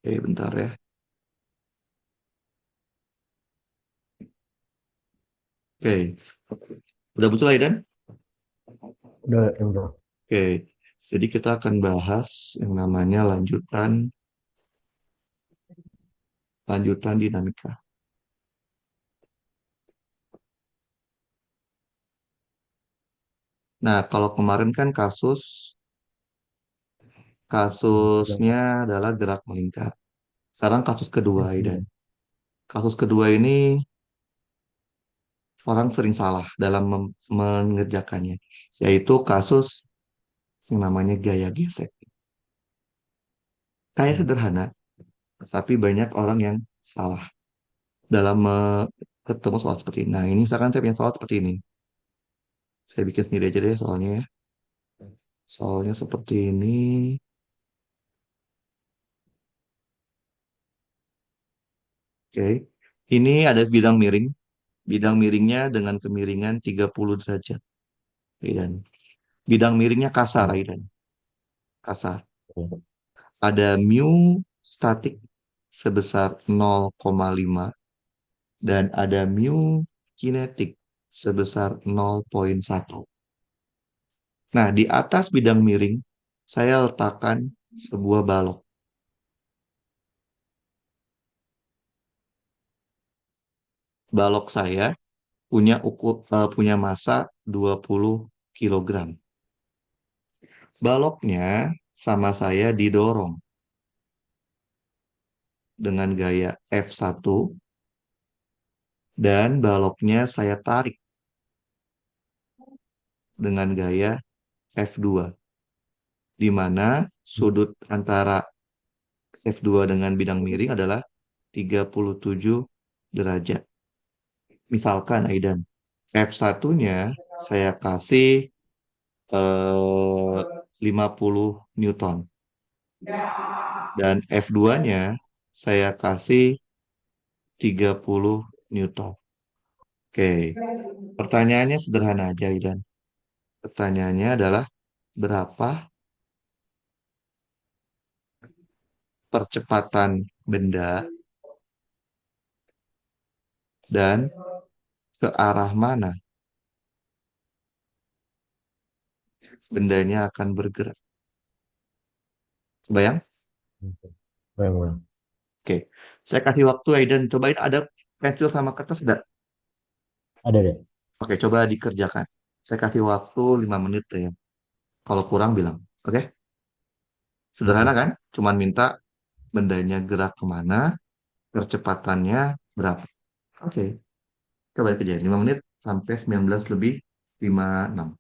Oke, bentar ya. Oke, udah muncul Aidan? Udah, ya udah. Oke, jadi kita akan bahas yang namanya lanjutan dinamika. Nah, kalau kemarin kan Yang kasusnya adalah gerak melingkar. Sekarang kasus kedua, Aidan. iya. Kasus kedua ini orang sering salah dalam mengerjakannya, yaitu kasus yang namanya gaya gesek. Kayak Hmm. sederhana, tapi banyak orang yang salah dalam ketemu soal seperti ini. Nah, ini misalkan saya punya soal seperti ini. Saya bikin sendiri aja deh soalnya ya. Soalnya seperti ini. Oke. Ini ada bidang miring. Bidang miringnya dengan kemiringan 30 derajat. Dan bidang miringnya kasar, Oke. Aidan. Kasar. Oke. Ada mu statik sebesar 0,5 dan ada mu kinetik sebesar 0,1. Nah, di atas bidang miring, saya letakkan sebuah balok. Balok saya punya massa 20 kilogram. Baloknya sama saya didorong dengan gaya F1 dan baloknya saya tarik dengan gaya F2, di mana sudut antara F2 dengan bidang miring adalah 37 derajat. Misalkan Aidan, F1-nya saya kasih 50 Newton dan F2-nya saya kasih 30 Newton. Oke, pertanyaannya sederhana aja Aidan. Pertanyaannya adalah berapa percepatan benda dan ke arah mana bendanya akan bergerak. Bayang? Oke. Bayang, bayang. Oke, saya kasih waktu Aidan. Cobain ada pensil sama kertas enggak? Ada deh. Oke, coba dikerjakan. Saya kasih waktu 5 menit ya. Kalau kurang bilang. Oke, sederhana Oke. kan? Cuman minta bendanya gerak kemana, percepatannya berapa. Oke, coba kerjain. 5 menit sampai 19 lebih 56.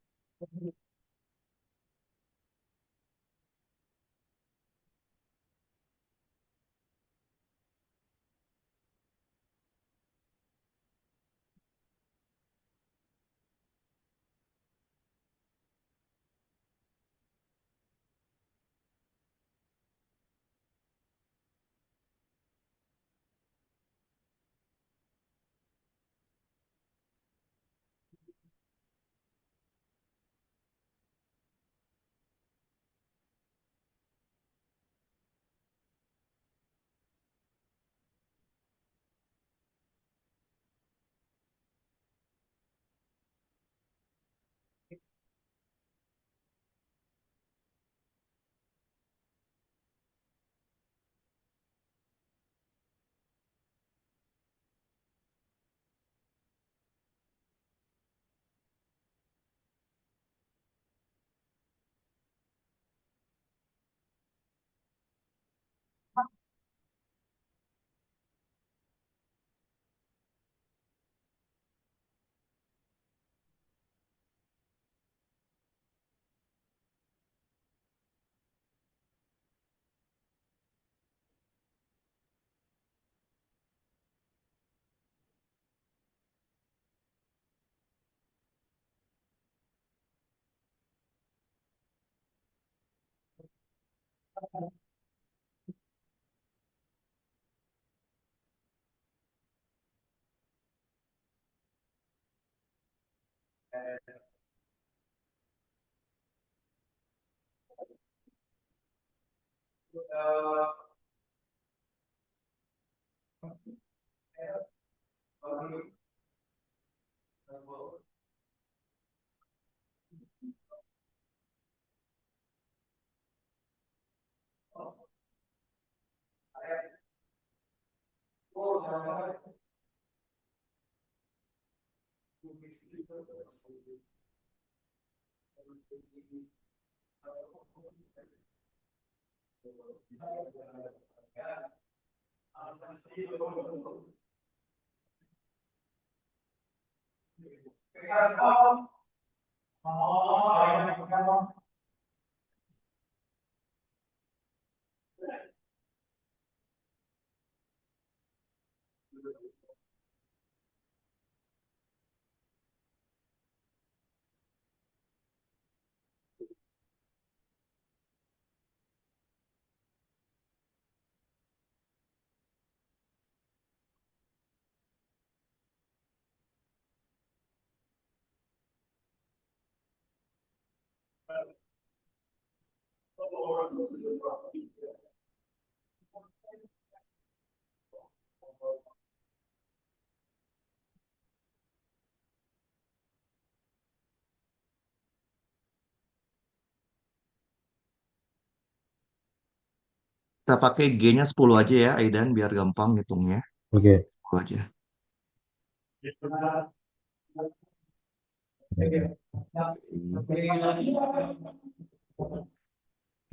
Kita pakai G-nya 10 aja ya, Aidan, biar gampang hitungnya. Oke. 10 aja.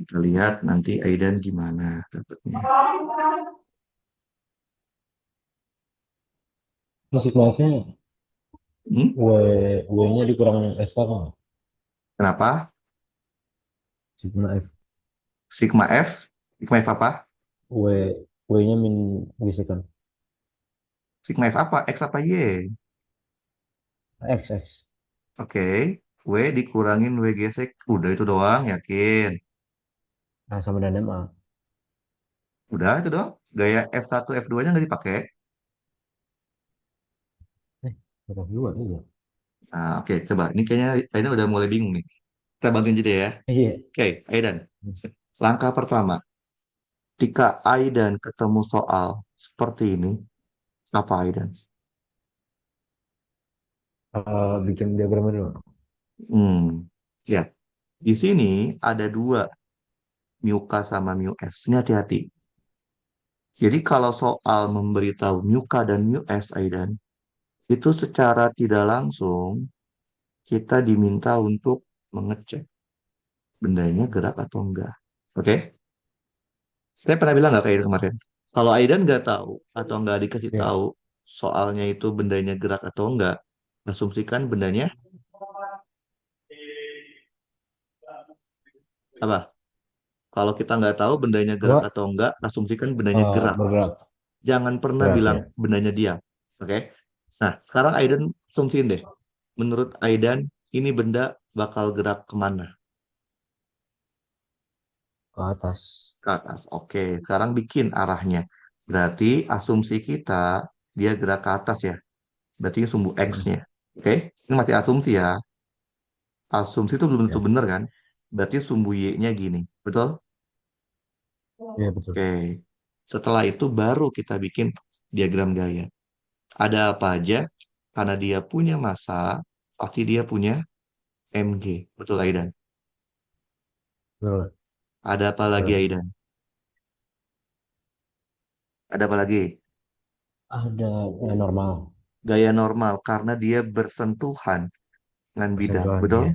Kita lihat nanti Aidan gimana dapatnya. Musik maafnya Hmm? W-nya dikurangin F kan? Kenapa? Sigma F. Sigma F? Sigma F apa? W-nya min gesekan. Sigma F apa? X apa Y? X. Oke. W dikurangin W gesek. Udah itu doang, yakin. Nah, sama dan MA. Udah itu doang. Gaya F1, F2-nya nggak dipakai. Berapa dua iya. Nah, oke. Coba. Ini kayaknya Aidan udah mulai bingung nih. Kita bantuin jadi ya. Iya. Oke, Aidan. Langkah pertama. Ketika Aidan ketemu soal seperti ini, apa Aidan? Bikin diagram dulu. Hmm, ya. Di sini ada dua, mu K sama mu S. Ini hati-hati. Jadi kalau soal memberitahu mu K dan mu S, Aidan, itu secara tidak langsung kita diminta untuk mengecek bendanya gerak atau enggak. Oke? Saya pernah bilang nggak kayak itu kemarin? Kalau Aidan nggak tahu atau nggak dikasih Ya. tahu soalnya itu bendanya gerak atau enggak, asumsikan bendanya apa? Kalau kita nggak tahu bendanya gerak Apa? atau enggak, asumsikan bendanya gerak. Bergerak. Jangan pernah Gerak bilang ya. bendanya diam. Oke? Nah, sekarang Aidan asumsiin deh. Menurut Aidan, ini benda bakal gerak kemana? Ke atas. Ke atas. Oke, sekarang bikin arahnya. Berarti asumsi kita dia gerak ke atas ya. Berarti ini sumbu Mm. X-nya. Oke? Ini masih asumsi ya. Asumsi itu belum tentu Ya. benar kan? Berarti sumbu Y-nya gini. Betul? Iya betul. Oke. Setelah itu baru kita bikin diagram gaya. Ada apa aja? Karena dia punya massa, pasti dia punya mg. Betul, Aidan? Betul. Ada apa lagi, Betul. Aidan? Ada apa lagi? Ada yang normal. Gaya normal karena dia bersentuhan dengan bidang. Persentuhan Betul? ya.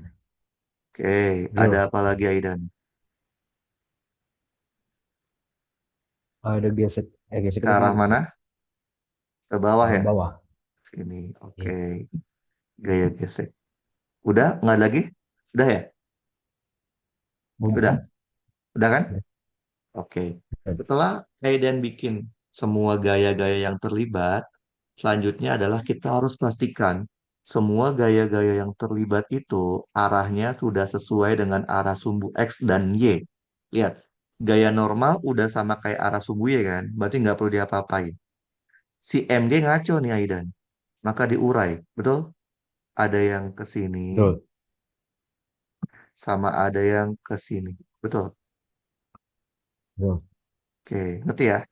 Oke. Ada Betul. apa lagi, Aidan? Ada gesek. Gesek Ke tadi arah mana? Ke bawah ya? bawah. Sini. Oke. Iya. Gaya gesek. Udah? Nggak ada lagi? Udah ya? Udah? Udah. Udah kan? Udah. Oke. Setelah Aidan bikin semua gaya-gaya yang terlibat, selanjutnya adalah kita harus pastikan semua gaya-gaya yang terlibat itu arahnya sudah sesuai dengan arah sumbu X dan Y. Lihat, gaya normal udah sama kayak arah sumbu Y kan? Berarti nggak perlu diapa-apain. Si MG ngaco nih Aidan, maka diurai. Betul? Ada yang ke sini, Betul. sama ada yang ke sini. Betul? Betul. Oke, ngerti ya?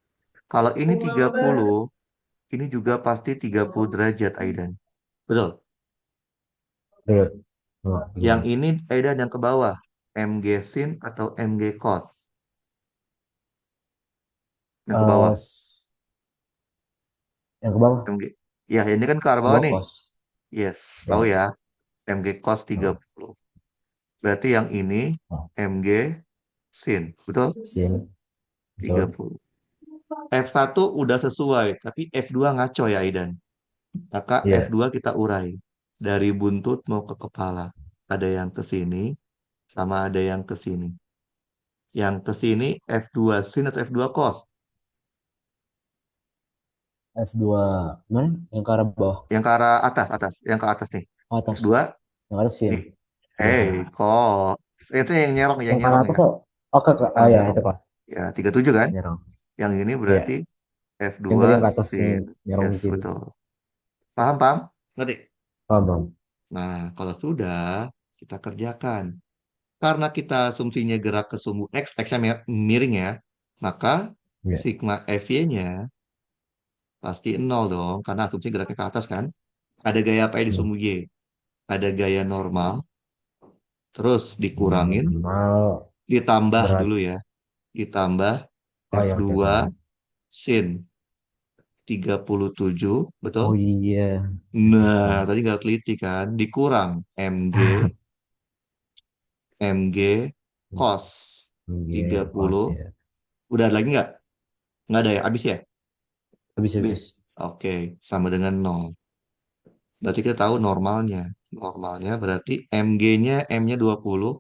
Kalau ini 30, ini juga pasti 30 derajat, Aidan. Betul. Betul. Oh, Yang gimana? ini, Aidan yang ke bawah. MG sin atau MG cos. Yang ke Eh, bawah. s- Yang ke bawah. MG. Ya, ini kan ke arah Ke bawah bawah nih. kos. Yes, tahu Ya. ya. MG cos tiga Oh, puluh. Berarti yang ini oh. MG sin. Betul? Sin. Tiga Betul. puluh. F1 udah sesuai, tapi F2 ngaco ya, Idan. Maka Iya. F2 kita urai. Dari buntut mau ke kepala. Ada yang ke sini, sama ada yang ke sini. Yang ke sini F2 sin atau F2 cos? F2 mana? Yang ke arah bawah. Yang ke arah atas, atas. Yang ke atas nih. Atas. F2, Yang atas sin. si- Iya. cos. Itu yang Yang ke arah nyerong atas ya. kok. Oke, Kak. Yang Oh ya, nyerong. itu kok. Ya, 37 kan? Nyerong. Yang ini berarti Iya. Yang F2 tadi yang ke atas yang sin. nyerong Yes, ke kiri. betul. Paham, paham? Ngerti? Paham, paham. Nah, kalau sudah, kita kerjakan. Karena kita asumsinya gerak ke sumbu X, X-nya miring ya, maka Iya. sigma FY-nya pasti nol dong, karena asumsi geraknya ke atas kan. Ada gaya apa ya di Hmm. sumbu Y? Ada gaya normal, terus Ya, dikurangin, normal ditambah berat. dulu ya, ditambah Oh ya, oke, F2 paham. sin 37, betul? Oh iya. Oke, Nah, paham. tadi nggak teliti kan, dikurang MG, MG cos tiga Iya, puluh. kos ya. Udah ada lagi nggak? Nggak ada ya, habis ya? Habis, Habis. habis. Oke, sama dengan nol. Berarti kita tahu normalnya. Normalnya berarti MG-nya M-nya 20,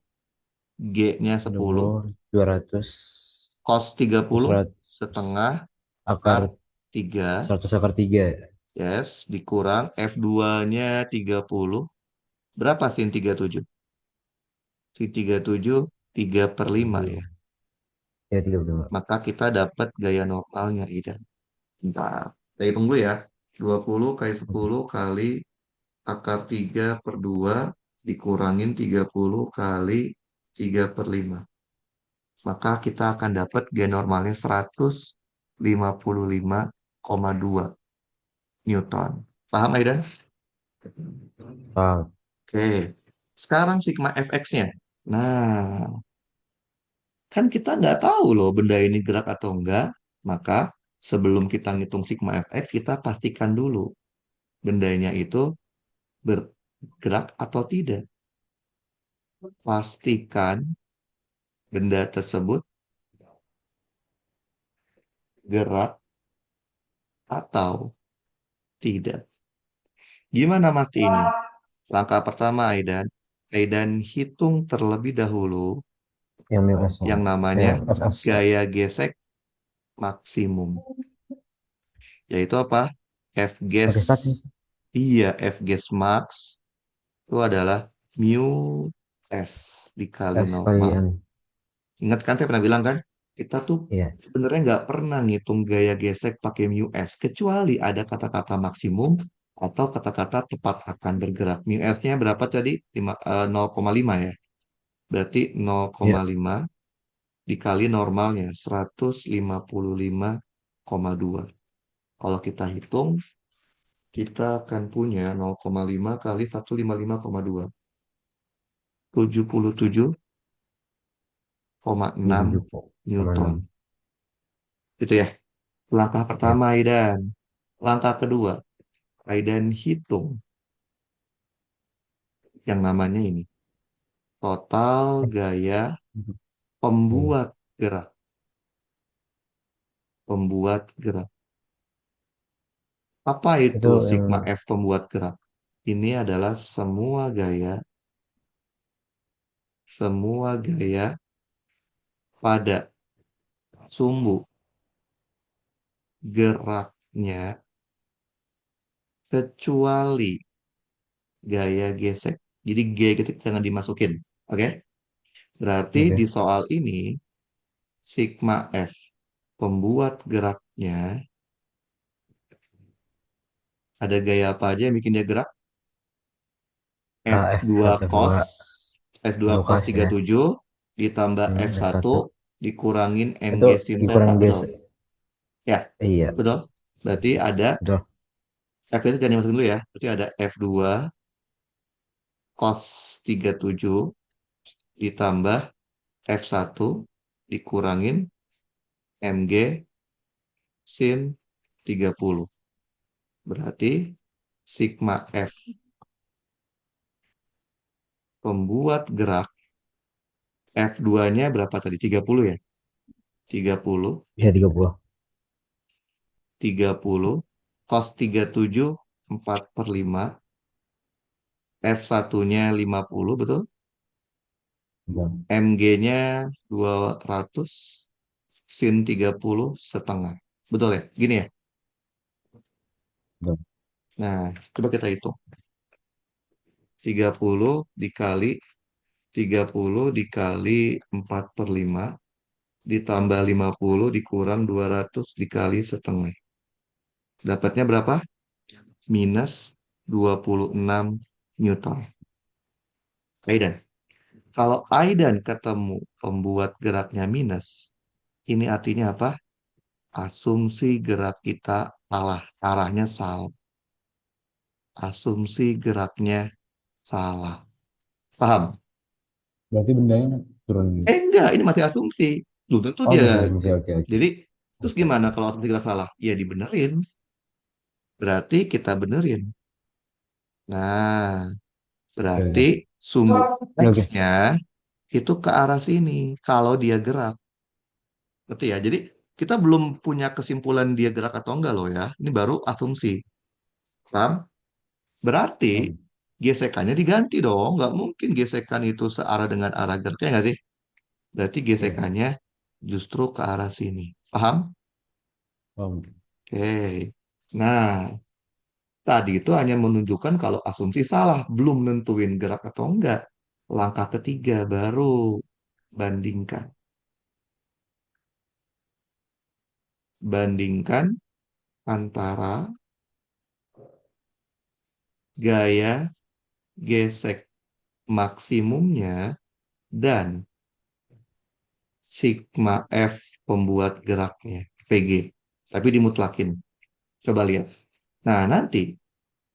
G-nya 10, 20, 200, cos 30 100 setengah akar akar 3, 100 akar 3. yes, dikurang F2-nya 30. Berapa sin 37? Sin 37, 3 per 5 ya. Ya, 32. Maka kita dapat gaya normalnya, Idan. Bentar, kita hitung dulu ya. 20 kali 10 kali akar 3 per 2 dikurangin 30 kali 3 per 5. Maka kita akan dapat G normalnya 155,2 Newton. Paham, Aidan? Paham. Oke. Sekarang sigma fx-nya. Nah, kan kita nggak tahu loh benda ini gerak atau enggak. Maka sebelum kita ngitung sigma fx, kita pastikan dulu bendanya itu bergerak atau tidak. Pastikan benda tersebut gerak atau tidak. Gimana ini? Langkah pertama, Aidan. Aidan hitung terlebih dahulu Yang mu S yang namanya yang FS ya. gaya gesek maksimum. Yaitu apa? F gas. Pakai statis. Iya, F gas max itu adalah mu S dikali S kali normal. N. Ingat kan saya pernah bilang kan? Kita tuh Iya. sebenarnya nggak pernah ngitung gaya gesek pakai mu S. Kecuali ada kata-kata maksimum atau kata-kata tepat akan bergerak. Mu S-nya berapa tadi? 0,5 ya. Berarti Iya. 0,5 dikali normalnya 155,2. Kalau kita hitung, kita akan punya 0,5 kali 155,2. 77,6 Newton. 77,6. Itu ya. Langkah Ya. pertama, Aidan. Langkah kedua, Aidan hitung yang namanya ini. Total gaya Iya. pembuat gerak. Pembuat gerak. Apa Itu itu yang sigma F pembuat gerak? Ini adalah semua gaya pada sumbu geraknya kecuali gaya gesek. Jadi gaya gesek jangan dimasukin. Oke? Berarti di oke. soal ini sigma F pembuat geraknya ada gaya apa aja yang bikin dia gerak? F2 F1, F2, cos F2 cos Lukas ya. 37 ditambah F1 F1. dikurangin Itu MG sin theta, dikurang betul? geser. Ya, Iya. betul. Berarti ada Betul. F itu jangan dimasukin dulu ya. Berarti ada F2 cos 37 ditambah F1 dikurangin MG sin 30. Berarti sigma F pembuat gerak F2-nya berapa tadi? 30 ya? 30, Bisa 30. 30, cos 37, 4 per 5, F1-nya 50, betul? Betul. MG-nya 200, sin 30 setengah. Betul ya? Gini ya? Betul. Nah, coba kita hitung. 30 dikali 30 dikali 4 per 5 ditambah 50 dikurang 200 dikali setengah. Dapatnya berapa? Minus 26 Newton. Aidan. Kalau Aidan ketemu pembuat geraknya minus, ini artinya apa? Asumsi gerak kita salah. Arahnya salah. Asumsi geraknya salah. Paham? Berarti bendanya turun gitu. Enggak, ini masih asumsi. Belum tentu Oh, dia. masih asumsi. Oke, oke. Jadi, terus Oke, gimana oke. kalau asumsi gerak salah? Ya dibenerin. Berarti kita benerin. Nah, Oke, berarti oke. sumbu Oke, oke. X-nya itu ke arah sini. Kalau dia gerak. Betul ya? Jadi, kita belum punya kesimpulan dia gerak atau enggak loh ya. Ini baru asumsi. Paham? Berarti Paham. gesekannya diganti dong. Nggak mungkin gesekan itu searah dengan arah geraknya nggak sih? Berarti Iya, gesekannya justru ke arah sini. Paham? paham. Oke. Nah, tadi itu hanya menunjukkan kalau asumsi salah, belum nentuin gerak atau enggak. Langkah ketiga baru bandingkan. Bandingkan antara gaya gesek maksimumnya dan sigma F pembuat geraknya, PG. Tapi dimutlakin. Coba lihat. Nah, nanti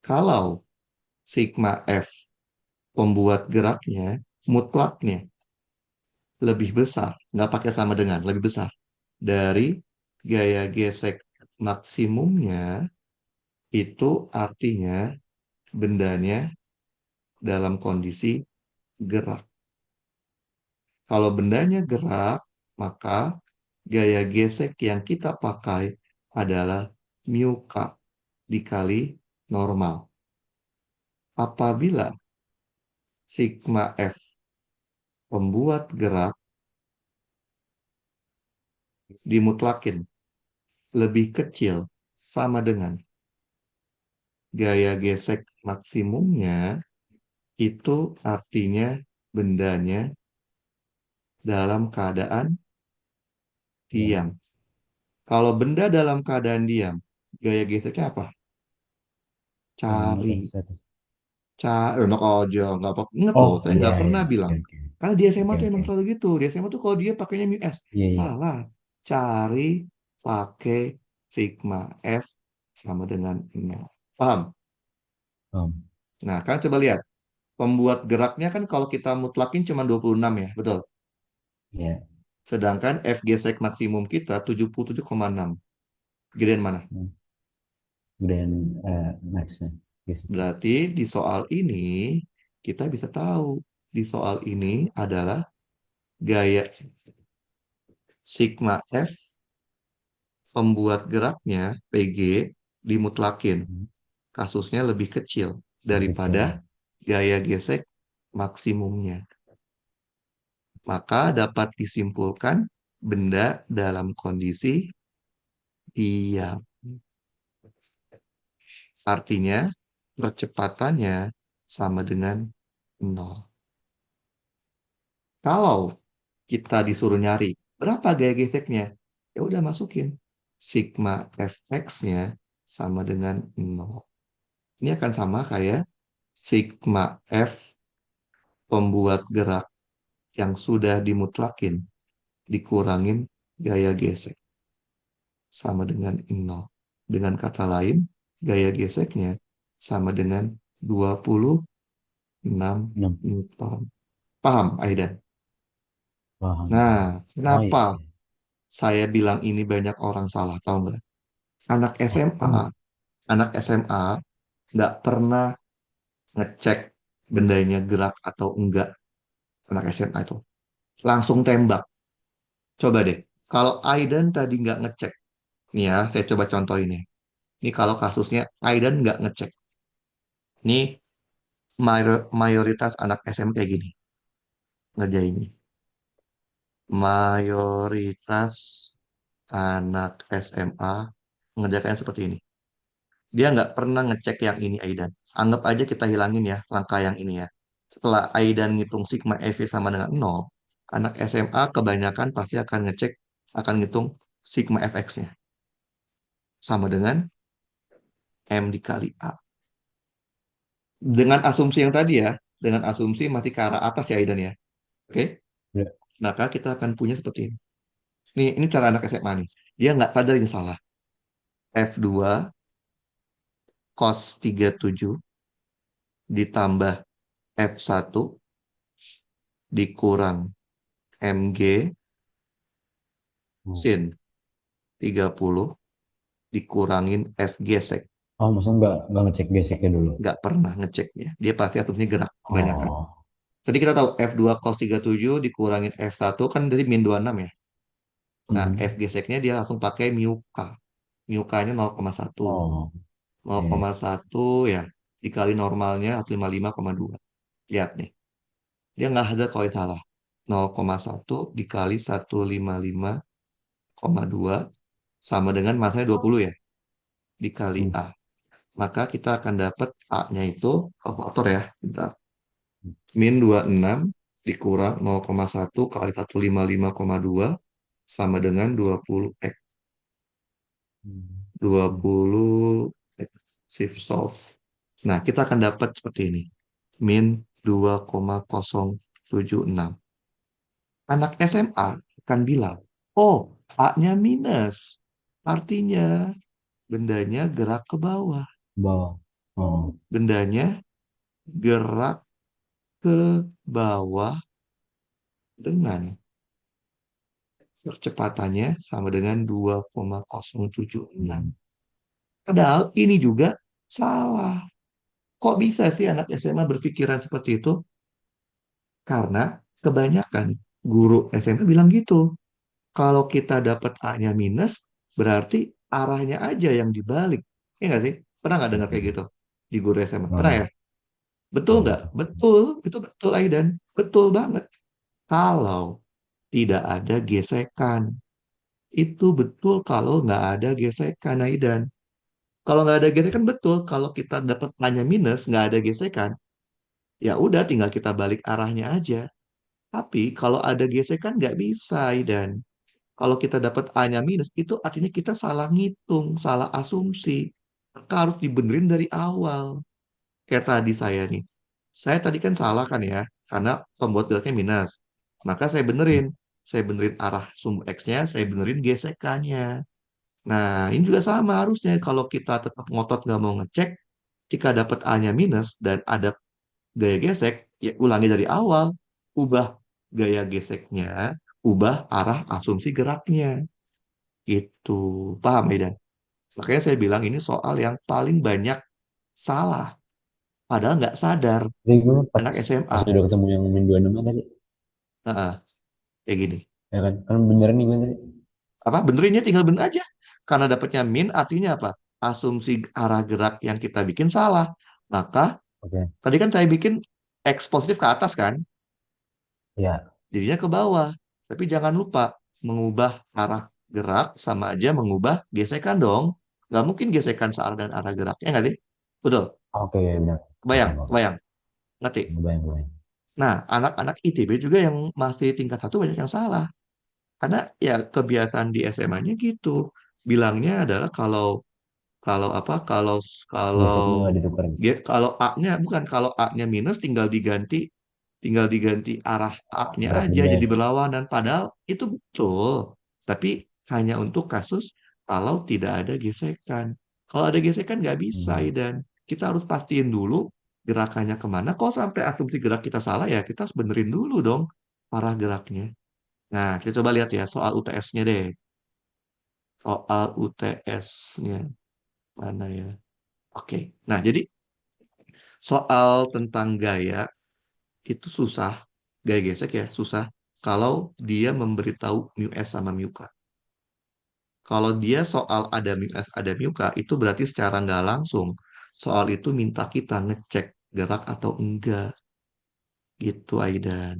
kalau sigma F pembuat geraknya, mutlaknya lebih besar, nggak pakai sama dengan, lebih besar dari gaya gesek maksimumnya, itu artinya bendanya dalam kondisi gerak. Kalau bendanya gerak, maka gaya gesek yang kita pakai adalah mu k dikali normal. Apabila sigma F pembuat gerak dimutlakin lebih kecil sama dengan gaya gesek maksimumnya, itu artinya bendanya dalam keadaan Ya, diam. Kalau benda dalam keadaan diam, gaya geseknya apa? mu Cari. X satu. Enak aja, nggak apa inget loh, Oh, saya iya, nggak iya. pernah Oke, bilang. oke. Karena di SMA Oke, tuh oke. emang selalu gitu. Di SMA tuh kalau dia pakainya mu S, Iya, iya. salah. Cari pakai sigma F sama dengan nol. Paham? Paham. Nah, kan coba lihat. Pembuat geraknya kan kalau kita mutlakin cuma 26 ya, betul. Ya. Sedangkan F gesek maksimum kita 77,6. Gedean mana? Hmm. Kemudian nextnya. Yes. Berarti di soal ini kita bisa tahu di soal ini adalah gaya sigma F pembuat geraknya PG dimutlakin. Hmm. Kasusnya lebih kecil Lebih kecil daripada ya. gaya gesek maksimumnya. Maka dapat disimpulkan benda dalam kondisi diam. Artinya percepatannya sama dengan nol. Kalau kita disuruh nyari berapa gaya geseknya, ya udah masukin sigma fx-nya sama dengan nol. Ini akan sama kayak sigma f pembuat gerak yang sudah dimutlakin dikurangin gaya gesek sama dengan nol. Dengan kata lain, gaya geseknya sama dengan 26 6. Newton. Paham, Aidan? Paham, Nah, paham. Oh kenapa iya, iya. saya bilang ini banyak orang salah, tahu nggak? Anak Oh, SMA, kenapa? anak SMA nggak pernah ngecek bendanya gerak atau enggak. Anak SMA itu langsung tembak. Coba deh, kalau Aidan tadi nggak ngecek, nih ya, saya coba contoh ini. Ini kalau kasusnya Aidan nggak ngecek. Ini mayoritas anak SMA kayak gini ngerjainnya. Mayoritas anak SMA mengerjakan seperti ini. Dia nggak pernah ngecek yang ini Aidan. Anggap aja kita hilangin ya langkah yang ini ya. Setelah Aidan ngitung sigma EV sama dengan nol, anak SMA kebanyakan pasti akan ngecek, akan ngitung sigma FX-nya. Sama dengan M dikali A. Dengan asumsi yang tadi ya, dengan asumsi masih ke arah atas ya Aidan ya. Oke? Ya. Maka kita akan punya seperti ini. Ini cara anak SMA nih. Dia nggak sadar ini salah. F2 cos 37 ditambah F1 dikurang MG Hmm. sin 30 dikurangin F gesek. Oh, maksudnya nggak ngecek geseknya dulu. Nggak pernah ngeceknya. Dia pasti asumsinya gerak kebanyakan. Oh. Tadi kita tahu F2 cos 37 dikurangin F1 kan dari min 26 ya. Nah, F Mhm. geseknya dia langsung pakai mu K. Mu K-nya 0,1. Oh, iya. 0,1 ya dikali normalnya 155,2. Lihat nih. Dia nggak ada kalau yang salah. 0,1 dikali 155,2 sama dengan masanya 20 ya. Dikali Hmm. A. Maka kita akan dapat A-nya itu kalkulator ya. Bentar. Min 26 dikurang 0,1 kali 155,2 sama dengan 20 X. Hmm. 20 X shift solve. Nah, kita akan dapat seperti ini. Min 2,076. Anak SMA akan bilang, oh, A-nya minus. Artinya bendanya gerak ke bawah. Bawah. Oh. Bendanya gerak ke bawah dengan percepatannya sama dengan 2,076. Padahal ini juga salah. Kok bisa sih anak SMA berpikiran seperti itu? Karena kebanyakan guru SMA bilang gitu. Kalau kita dapat A-nya minus, berarti arahnya aja yang dibalik. Iya nggak sih? Pernah nggak dengar kayak Hmm. gitu di guru SMA? Pernah ya? Oh, Betul iya. nggak? Betul. Itu betul, Aidan. Betul banget. Kalau tidak ada gesekan. Itu betul kalau nggak ada gesekan, Aidan. Kalau nggak ada gesekan, betul. Kalau kita dapat A-nya minus, nggak ada gesekan, ya udah tinggal kita balik arahnya aja. Tapi kalau ada gesekan, nggak bisa, Aidan. Kalau kita dapat A-nya minus, itu artinya kita salah ngitung, salah asumsi. Maka harus dibenerin dari awal. Kayak tadi saya nih. Saya tadi kan salah kan ya, karena pembuat geraknya minus. Maka saya benerin. Saya benerin arah sumbu X-nya, saya benerin gesekannya. Nah, ini juga sama harusnya. Kalau kita tetap ngotot nggak mau ngecek, jika dapat A-nya minus dan ada gaya gesek, ya ulangi dari awal. Ubah gaya geseknya, ubah arah asumsi geraknya. Itu. Paham, Aidan? Makanya saya bilang ini soal yang paling banyak salah. Padahal nggak sadar Jadi gue pas anak SMA. pas udah ketemu yang min 26 tadi, Nah, kayak gini. ya kan? Kan beneran nih gue tadi. Apa benerinnya tinggal bener aja. Karena dapatnya min artinya apa? Asumsi arah gerak yang kita bikin salah. Maka Oke. tadi kan saya bikin X positif ke atas kan, Ya. jadinya ke bawah. Tapi jangan lupa mengubah arah gerak sama aja mengubah gesekan dong. Nggak mungkin gesekan searah dan arah geraknya nggak sih? Betul. Oke, ya benar. Kebayang, Paham, paham. kebayang. Ngerti? Kebayang, kebayang. Nah, anak-anak ITB juga yang masih tingkat satu banyak yang salah. Karena ya kebiasaan di SMA-nya gitu. Bilangnya adalah kalau kalau apa? Kalau Geseknya nggak ditukar gitu. kalau A-nya bukan kalau A-nya minus tinggal diganti arah A-nya Gerak aja benda jadi ya. berlawanan. Padahal itu betul. Tapi hanya untuk kasus kalau tidak ada gesekan. Kalau ada gesekan nggak bisa, Hmm. dan kita harus pastiin dulu gerakannya kemana. Kalau sampai asumsi gerak kita salah ya kita harus benerin dulu dong arah geraknya. Nah, kita coba lihat ya soal UTS-nya deh. Soal UTS-nya mana ya? Oke. Nah, jadi soal tentang gaya itu susah, gaya gesek ya susah kalau dia memberitahu mu s sama mu k. Kalau dia soal ada mu s ada mu k itu berarti secara nggak langsung soal itu minta kita ngecek gerak atau enggak gitu Aidan.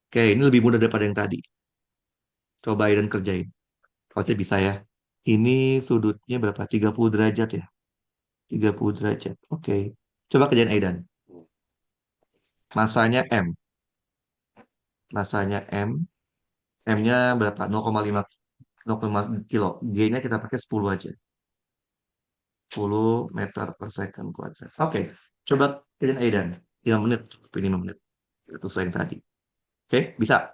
Oke, ini lebih mudah daripada yang tadi. Coba Aidan kerjain. Pasti bisa ya. Ini sudutnya berapa? 30 derajat ya? 30 derajat. Oke. Coba kerjain Aidan. Masanya M. Masanya M. M-nya berapa? 0,5 kilo. G-nya kita pakai 10 aja. 10 meter per second kuadrat. Oke. Coba kerjain Aidan. 5 menit. Cukup 5 menit. Itu yang tadi. Oke, bisa.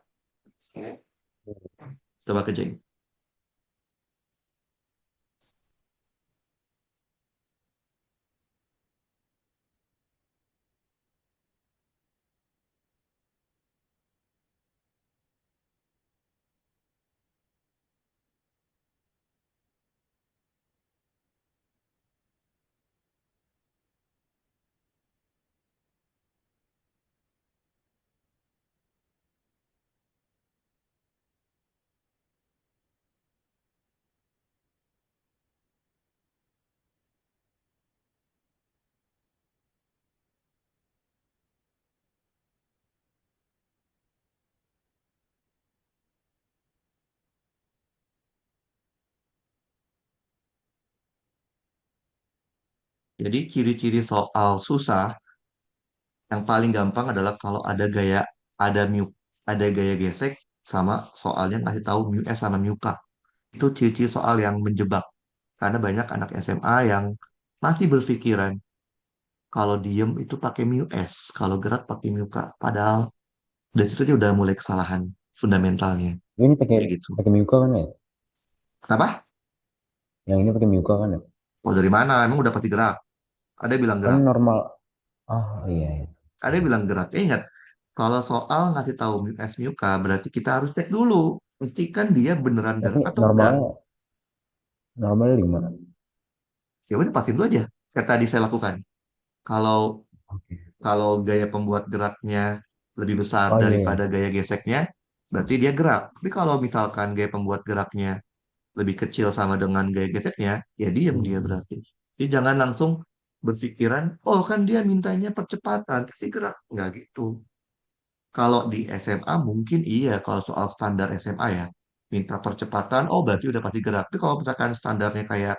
Coba kerjain. Jadi ciri-ciri soal susah yang paling gampang adalah kalau ada mu, ada gaya gesek sama soalnya ngasih tahu mu s sama mu k. Itu ciri-ciri soal yang menjebak. Karena banyak anak SMA yang masih berpikiran kalau diem itu pakai mu s, kalau gerak pakai mu k. Padahal dari situ aja udah mulai kesalahan fundamentalnya. Ini pakai Kayak gitu. pakai Miyuka kan ya? Kenapa? Yang ini pakai Miyuka kan ya? Oh dari mana? Emang udah pasti gerak. Ada yang bilang Kan gerak. normal. Oh iya, iya. Ada yang bilang gerak. Ingat, kalau soal ngasih tahu mu s mu k, berarti kita harus cek dulu. Pastikan dia beneran Tapi gerak atau enggak. normalnya normalnya 5. Ya udah pastiin dulu aja. Kayak tadi saya lakukan. Kalau Oke. kalau gaya pembuat geraknya lebih besar Oh iya, daripada iya. gaya geseknya, berarti dia gerak. Tapi kalau misalkan gaya pembuat geraknya lebih kecil sama dengan gaya geseknya, ya diem dia Hmm. berarti. Jadi jangan langsung berpikiran, oh kan dia mintanya percepatan, pasti gerak. Nggak gitu. Kalau di SMA mungkin iya, kalau soal standar SMA ya, minta percepatan, oh berarti udah pasti gerak. Tapi kalau misalkan standarnya kayak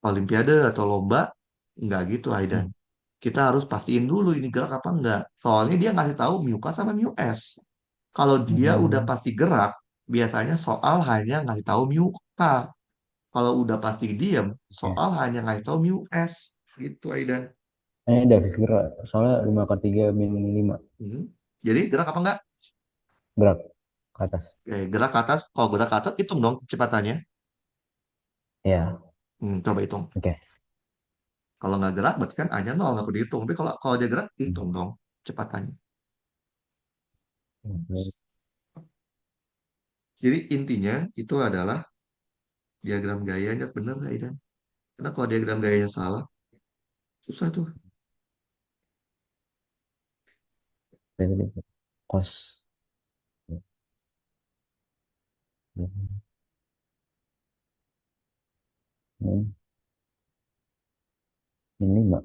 Olimpiade atau lomba, nggak gitu Aidan. Hmm. Kita harus pastiin dulu ini gerak apa enggak. Soalnya dia ngasih tahu mu K sama mu S. Kalau dia udah Hmm. pasti gerak, biasanya soal hanya ngasih tahu mu K. Kalau udah pasti diam, Oke. soal hanya ngasih tahu mu S. Gitu Aidan. Ada kira soalnya 5 per 3 min 5 Hmm. Jadi gerak apa enggak? gerak ke atas. Gerak ke atas. Kalau gerak ke atas, hitung dong kecepatannya. Ya, Coba hitung. oke. Kalau nggak gerak, berarti kan A-nya nol, nggak perlu dihitung. Tapi kalau dia gerak, Hmm. hitung dong kecepatannya. Oke. Jadi intinya itu adalah diagram gayanya bener nggak Aidan? Karena kalau diagram gayanya salah, susah tuh. Berarti kos. Hmm. Min 5.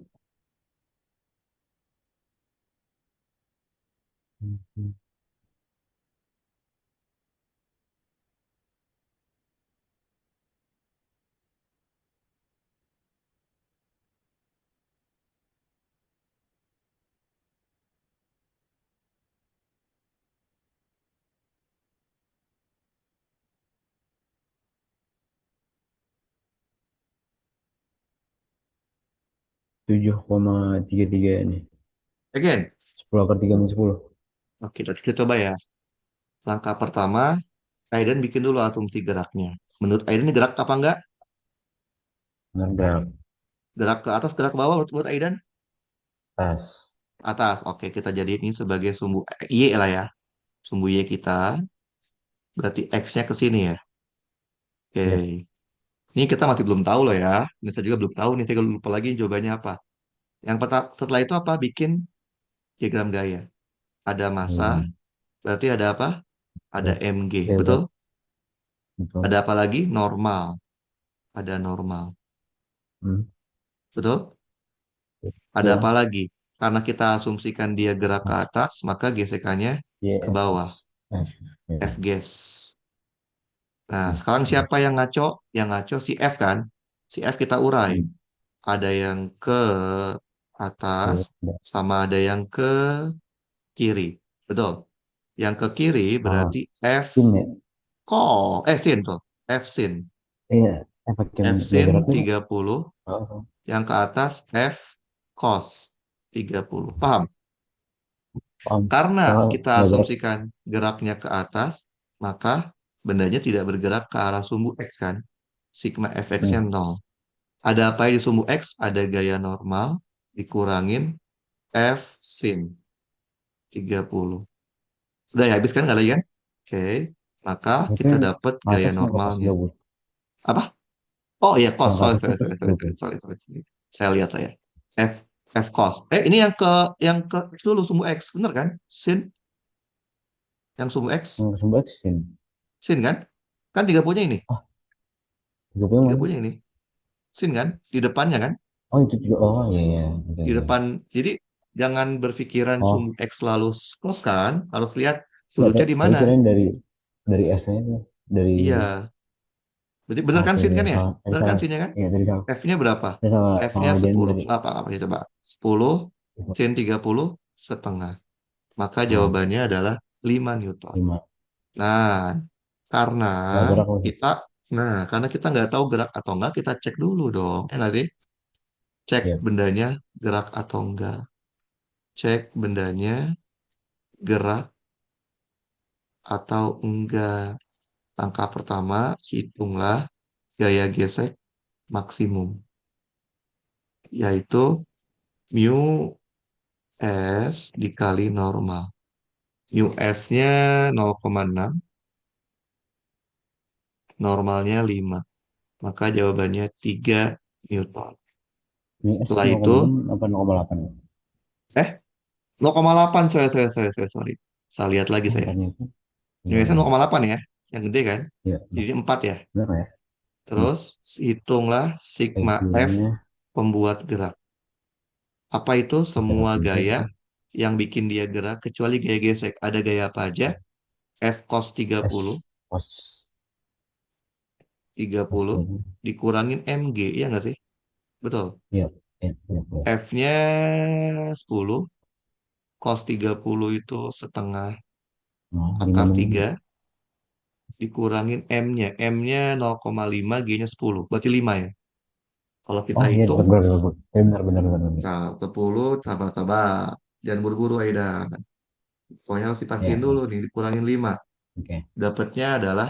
7,33 ini. Again, 10 per 3 min 10. oke, kita coba ya. Langkah pertama, Aiden bikin dulu asumsi geraknya. Menurut Aiden ini gerak apa enggak? Gerak Gerak ke atas, gerak ke bawah menurut Aiden? atas. Atas. Oke, kita jadiin ini sebagai sumbu Y lah ya. Sumbu Y kita. Berarti X-nya ke sini ya. Ya. Oke. Ini kita masih belum tahu loh ya. Ini saya juga belum tahu nih, saya lupa lagi jawabannya apa. Setelah itu apa? Bikin diagram gaya. Ada massa, Hmm. berarti ada apa? Ada Oke. mg, Oke, betul? udah. Betul. Ada apa lagi? Normal. Ada normal, Hmm. betul? Ada apa Ya. lagi? Karena kita asumsikan dia gerak ke F. atas, maka gesekannya Y, ke F, bawah. X. F. F Ya. gas. Nah, F. sekarang Ya. siapa yang ngaco? Yang ngaco si F kan? Si F kita urai. Hmm. Ada yang ke atas, Oke, udah. sama ada yang ke kiri. Betul. Yang ke kiri Ah, berarti F sin ya. sin tuh. F sin. Iya, efek yang F gak sin geraknya. 30. Oh, Yang ke atas F cos 30. Paham? paham. Karena Soal kita nggak gerak. asumsikan geraknya ke atas, maka bendanya tidak bergerak ke arah sumbu X kan? Sigma fx-nya Hmm. 0. Ada apa di sumbu X? Ada gaya normal dikurangin F sin 30. Sudah ya, habis kan nggak lagi kan? Oke, maka Berarti kita yang dapat gaya atas mau pas normalnya. 30. Apa? Oh iya, cos. Yang ke Sorry, atasnya sorry, pas sorry, sorry, sorry, 30. sorry, sorry, sorry. Saya lihat saya. F F cos. Ini yang ke X dulu sumbu X, bener kan? Sin yang sumbu X, Yang ke sumber sin. sin kan? Kan 30-nya ini, Ah, 30 tiga mana? punya ini. Sin kan? Di depannya kan? Oh, itu juga. Oh, iya, iya. Oke, Di oke. depan. Jadi jangan berpikiran Oh, sumbu X selalu cos kan? Harus lihat enggak, sudutnya di tadi mana. kirain dari S-nya itu. Dari, Iya. Jadi bener kan oke, sin oke. kan ya? Salah. Tadi Bener kan salah. sinnya kan? Iya, tadi salah. F-nya berapa? Tadi salah, salah F-nya ngerjain 10. tadi. Apa ya coba? 10 sin 30 setengah. Maka Oh, jawabannya adalah 5 Newton. 5. Nah, karena Nggak gerak lagi. kita karena kita nggak tahu gerak atau enggak, kita cek dulu dong. Ya nggak sih? Cek Iya. bendanya gerak atau enggak. Cek bendanya gerak atau enggak. Langkah pertama, hitunglah gaya gesek maksimum, yaitu mu s dikali normal. Mu s-nya 0,6, normalnya 5. Maka jawabannya 3 Newton. Ini S Setelah itu, 0,6 apa 0,8? eh 0,8, sorry. Saya lihat lagi Oh, saya. 4 Newton. Mu Iya, s-nya iya. 0,8 ya, yang gede kan? Iya, Jadi 4 ya. benar ya? Hmm. Terus hitunglah sigma F PG-nya pembuat gerak. Apa itu? darah Semua tinggi. gaya yang bikin dia gerak kecuali gaya gesek. Ada gaya apa aja? F cos 30, S pos 30 posnya. dikurangin mg, ya nggak sih? Betul. Iya, iya, iya, iya. F-nya 10, cos 30 itu setengah Nah, akar 5 6. 3 dikurangin M-nya. M-nya 0,5, G-nya 10. Berarti 5 ya. Kalau kita Oh iya, hitung, benar, benar, benar. Iya, benar, benar, benar, benar. nah, 10, sabar-sabar. Jangan buru-buru, Aida. Pokoknya harus Iya, dipastiin dulu iya. nih, dikurangin 5. Oke. Dapatnya adalah,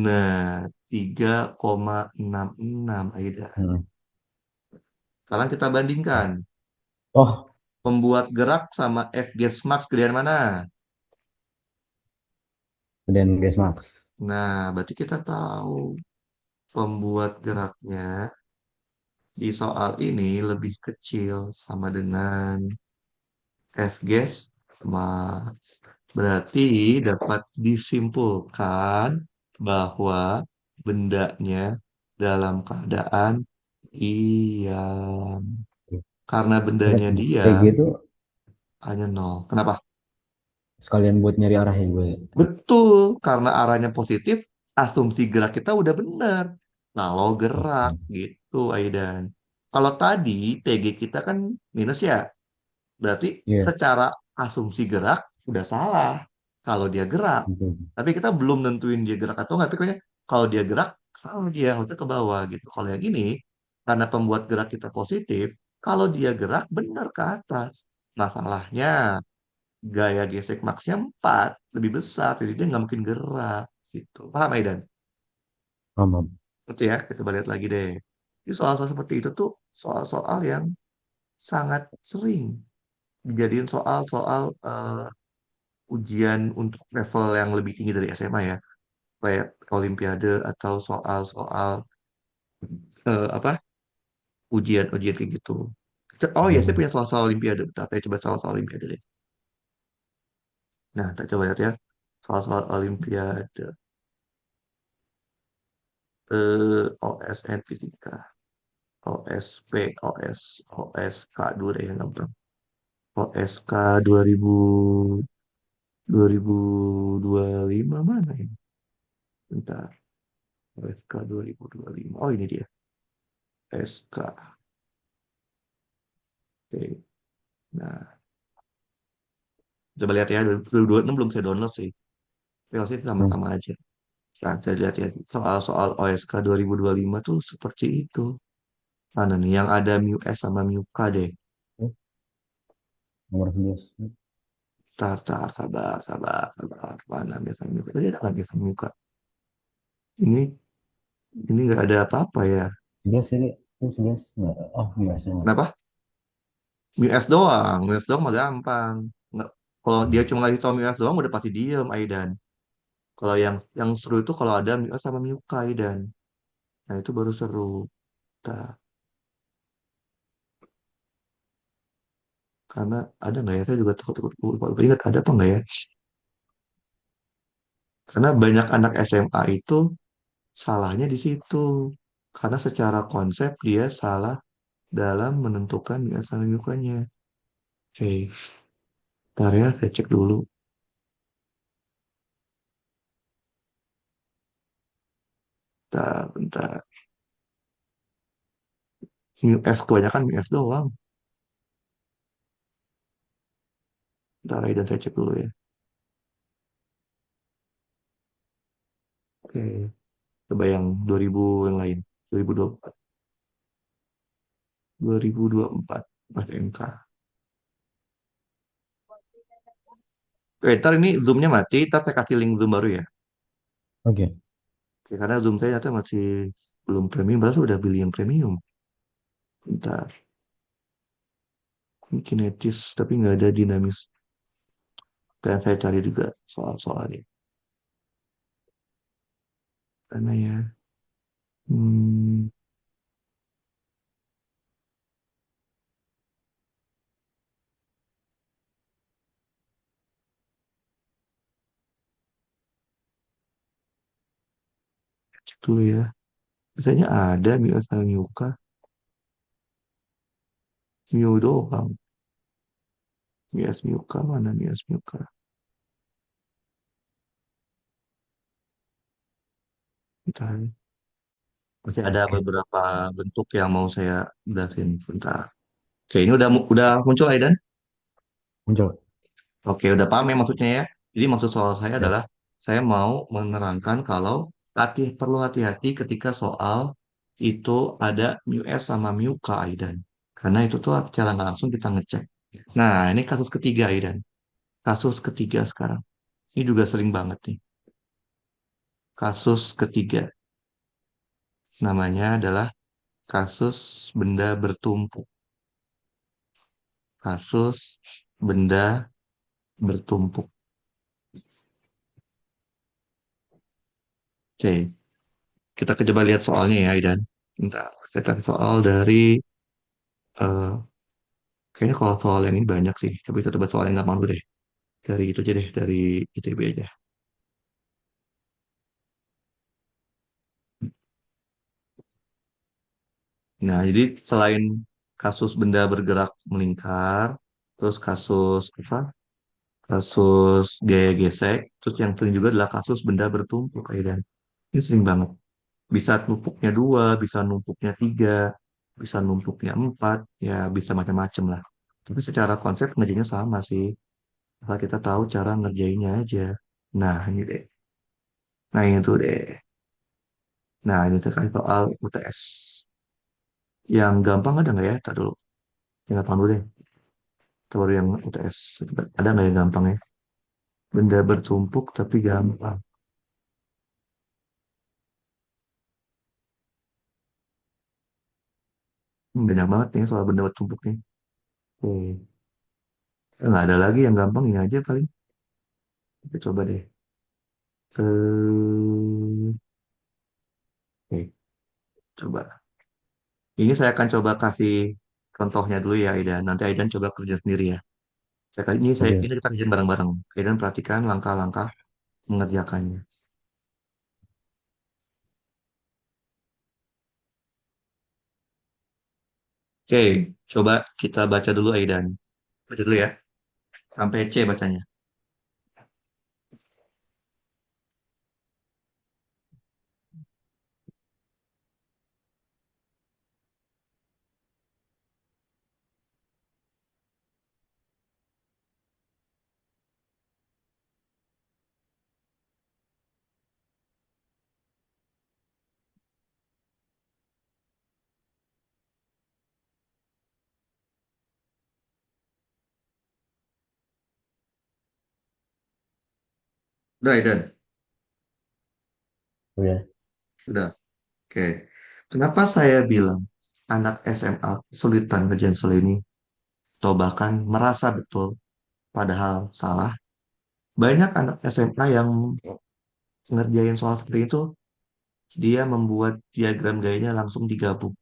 nah, 3,66, Aida. Hmm. Sekarang kita bandingkan. Oh, Pembuat gerak sama F gas max gedean mana? kemudian gas max. Nah, berarti kita tahu pembuat geraknya di soal ini lebih kecil sama dengan F gas max. Berarti dapat disimpulkan bahwa bendanya dalam keadaan diam. Karena Ingat, bendanya PG diam, itu hanya nol. Kenapa? sekalian buat nyari arahnya gue. Betul, karena arahnya positif, asumsi gerak kita udah benar. Kalau gerak Oke. gitu, Aidan. Kalau tadi PG kita kan minus ya, berarti Iya. secara asumsi gerak udah salah. Kalau dia gerak, Oke. tapi kita belum nentuin dia gerak atau nggak. Pokoknya kalau dia gerak, kalau dia harusnya ke bawah gitu. Kalau yang ini, karena pembuat gerak kita positif, kalau dia gerak benar ke atas. Masalahnya gaya gesek maksnya 4 lebih besar, jadi dia nggak mungkin gerak gitu. Paham, Aidan? Paham. Itu ya, kita lihat lagi deh. Jadi soal-soal seperti itu tuh soal-soal yang sangat sering dijadiin soal-soal ujian untuk level yang lebih tinggi dari SMA ya, kayak Olimpiade atau soal-soal Apa ujian-ujian kayak gitu. Oh iya, saya Hmm. punya soal-soal Olimpiade. Bentar, saya coba soal-soal Olimpiade deh. Nah, kita coba lihat ya. Soal-soal Olimpiade. OSN Fisika. OSP, OSK dulu deh yang gampang. OSK 2025 mana ini? Bentar. OSK 2025. Oh, ini dia. SK. Oke. Nah, coba lihat ya. 2026 belum saya download sih. Tapi pasti Hmm. sama-sama aja. Nah, saya lihat ya. Soal-soal OSK 2025 tuh seperti itu. Mana nih? Yang ada mu S sama mu K deh. Oh, nomor 11. Sabar. Mana biasanya mu K? Tadi ada nggak biasanya mu K? Ini nggak ada apa-apa ya. 11 ini. Oh, 11. Nggak. Oh, enggak semua. Kenapa? Mu S doang. Mu S doang mah gampang. Nggak, kalau dia cuma ngasih tau mu S doang udah pasti diem, Aidan. Kalau yang seru itu kalau ada mu S sama mu K, Aidan. Nah, itu baru seru. Nah, karena ada nggak ya? Saya juga takut lupa ingat ada apa nggak ya? Karena banyak anak SMA itu salahnya di situ. Karena secara konsep dia salah dalam menentukan mu S sama mu K-nya. Oke, ntar ya saya cek dulu. Bentar. Mu S kebanyakan mu S doang. Bentar, dan saya cek dulu ya. Oke, coba yang 2000 yang lain. 2024. 2024. Mas MK. Oke, ntar ini Zoom-nya mati. Ntar saya kasih link Zoom baru ya. Oke. Oke, karena Zoom saya ternyata masih belum premium. Padahal sudah beli yang premium. Bentar. Ini kinetis, tapi nggak ada dinamis. Dan saya cari juga soal-soalnya. Karena ya. Hmm, cek dulu ya. Biasanya ada Mu sama Muka. Mu doang. Mias Muka mana Mias Muka? Bentar. Masih ada Oke. beberapa bentuk yang mau saya jelasin sebentar. Oke, ini udah muncul Aidan? Muncul. Oke, udah paham ya maksudnya ya. Jadi maksud soal saya Ya. adalah saya mau menerangkan kalau perlu hati-hati ketika soal itu ada mu S sama mu K, Aidan. Karena itu tuh secara nggak langsung kita ngecek. Nah, ini kasus ketiga, Aidan. Kasus ketiga sekarang. Ini juga sering banget nih. Kasus ketiga. Namanya adalah kasus benda bertumpuk. Kasus benda bertumpuk. Oke, kita coba lihat soalnya ya, Aidan. Bentar, saya cari soal dari, eh, kayaknya kalau soal yang ini banyak sih. Tapi kita coba soal yang gampang dulu deh. Dari itu aja deh, dari ITB aja. Nah, jadi selain kasus benda bergerak melingkar, terus kasus apa? Kasus gaya gesek, terus yang sering juga adalah kasus benda bertumpuk, Aidan. Ini sering banget. Bisa numpuknya dua, bisa numpuknya tiga, bisa numpuknya empat, ya bisa macam-macam lah. Tapi secara konsep ngerjainnya sama sih. Asal kita tahu cara ngerjainnya aja. Nah, ini deh. Nah, itu deh. Nah, ini terkait soal UTS. Yang gampang ada nggak ya? Tadi dulu. Yang gampang dulu deh. Kita baru yang UTS. Ada nggak yang gampang ya? Benda bertumpuk tapi gampang. Banyak banget nih soal benda bertumpuk nih. Oke. Nggak ada lagi yang gampang ini aja paling. Kita coba deh. Eh, Oke. Coba. Ini saya akan coba kasih contohnya dulu ya, Aidan. Nanti Aidan coba kerja sendiri ya. Oke. Ini kita kerjain bareng-bareng. Aidan perhatikan langkah-langkah mengerjakannya. Oke, coba kita baca dulu Aidan. Baca dulu ya. Sampai C bacanya. Udah Aidan. Udah. Udah. Oke. Kenapa saya bilang anak SMA kesulitan ngerjain soal ini? Atau bahkan merasa betul padahal salah. Banyak anak SMA yang ngerjain soal seperti itu, dia membuat diagram gayanya langsung digabung.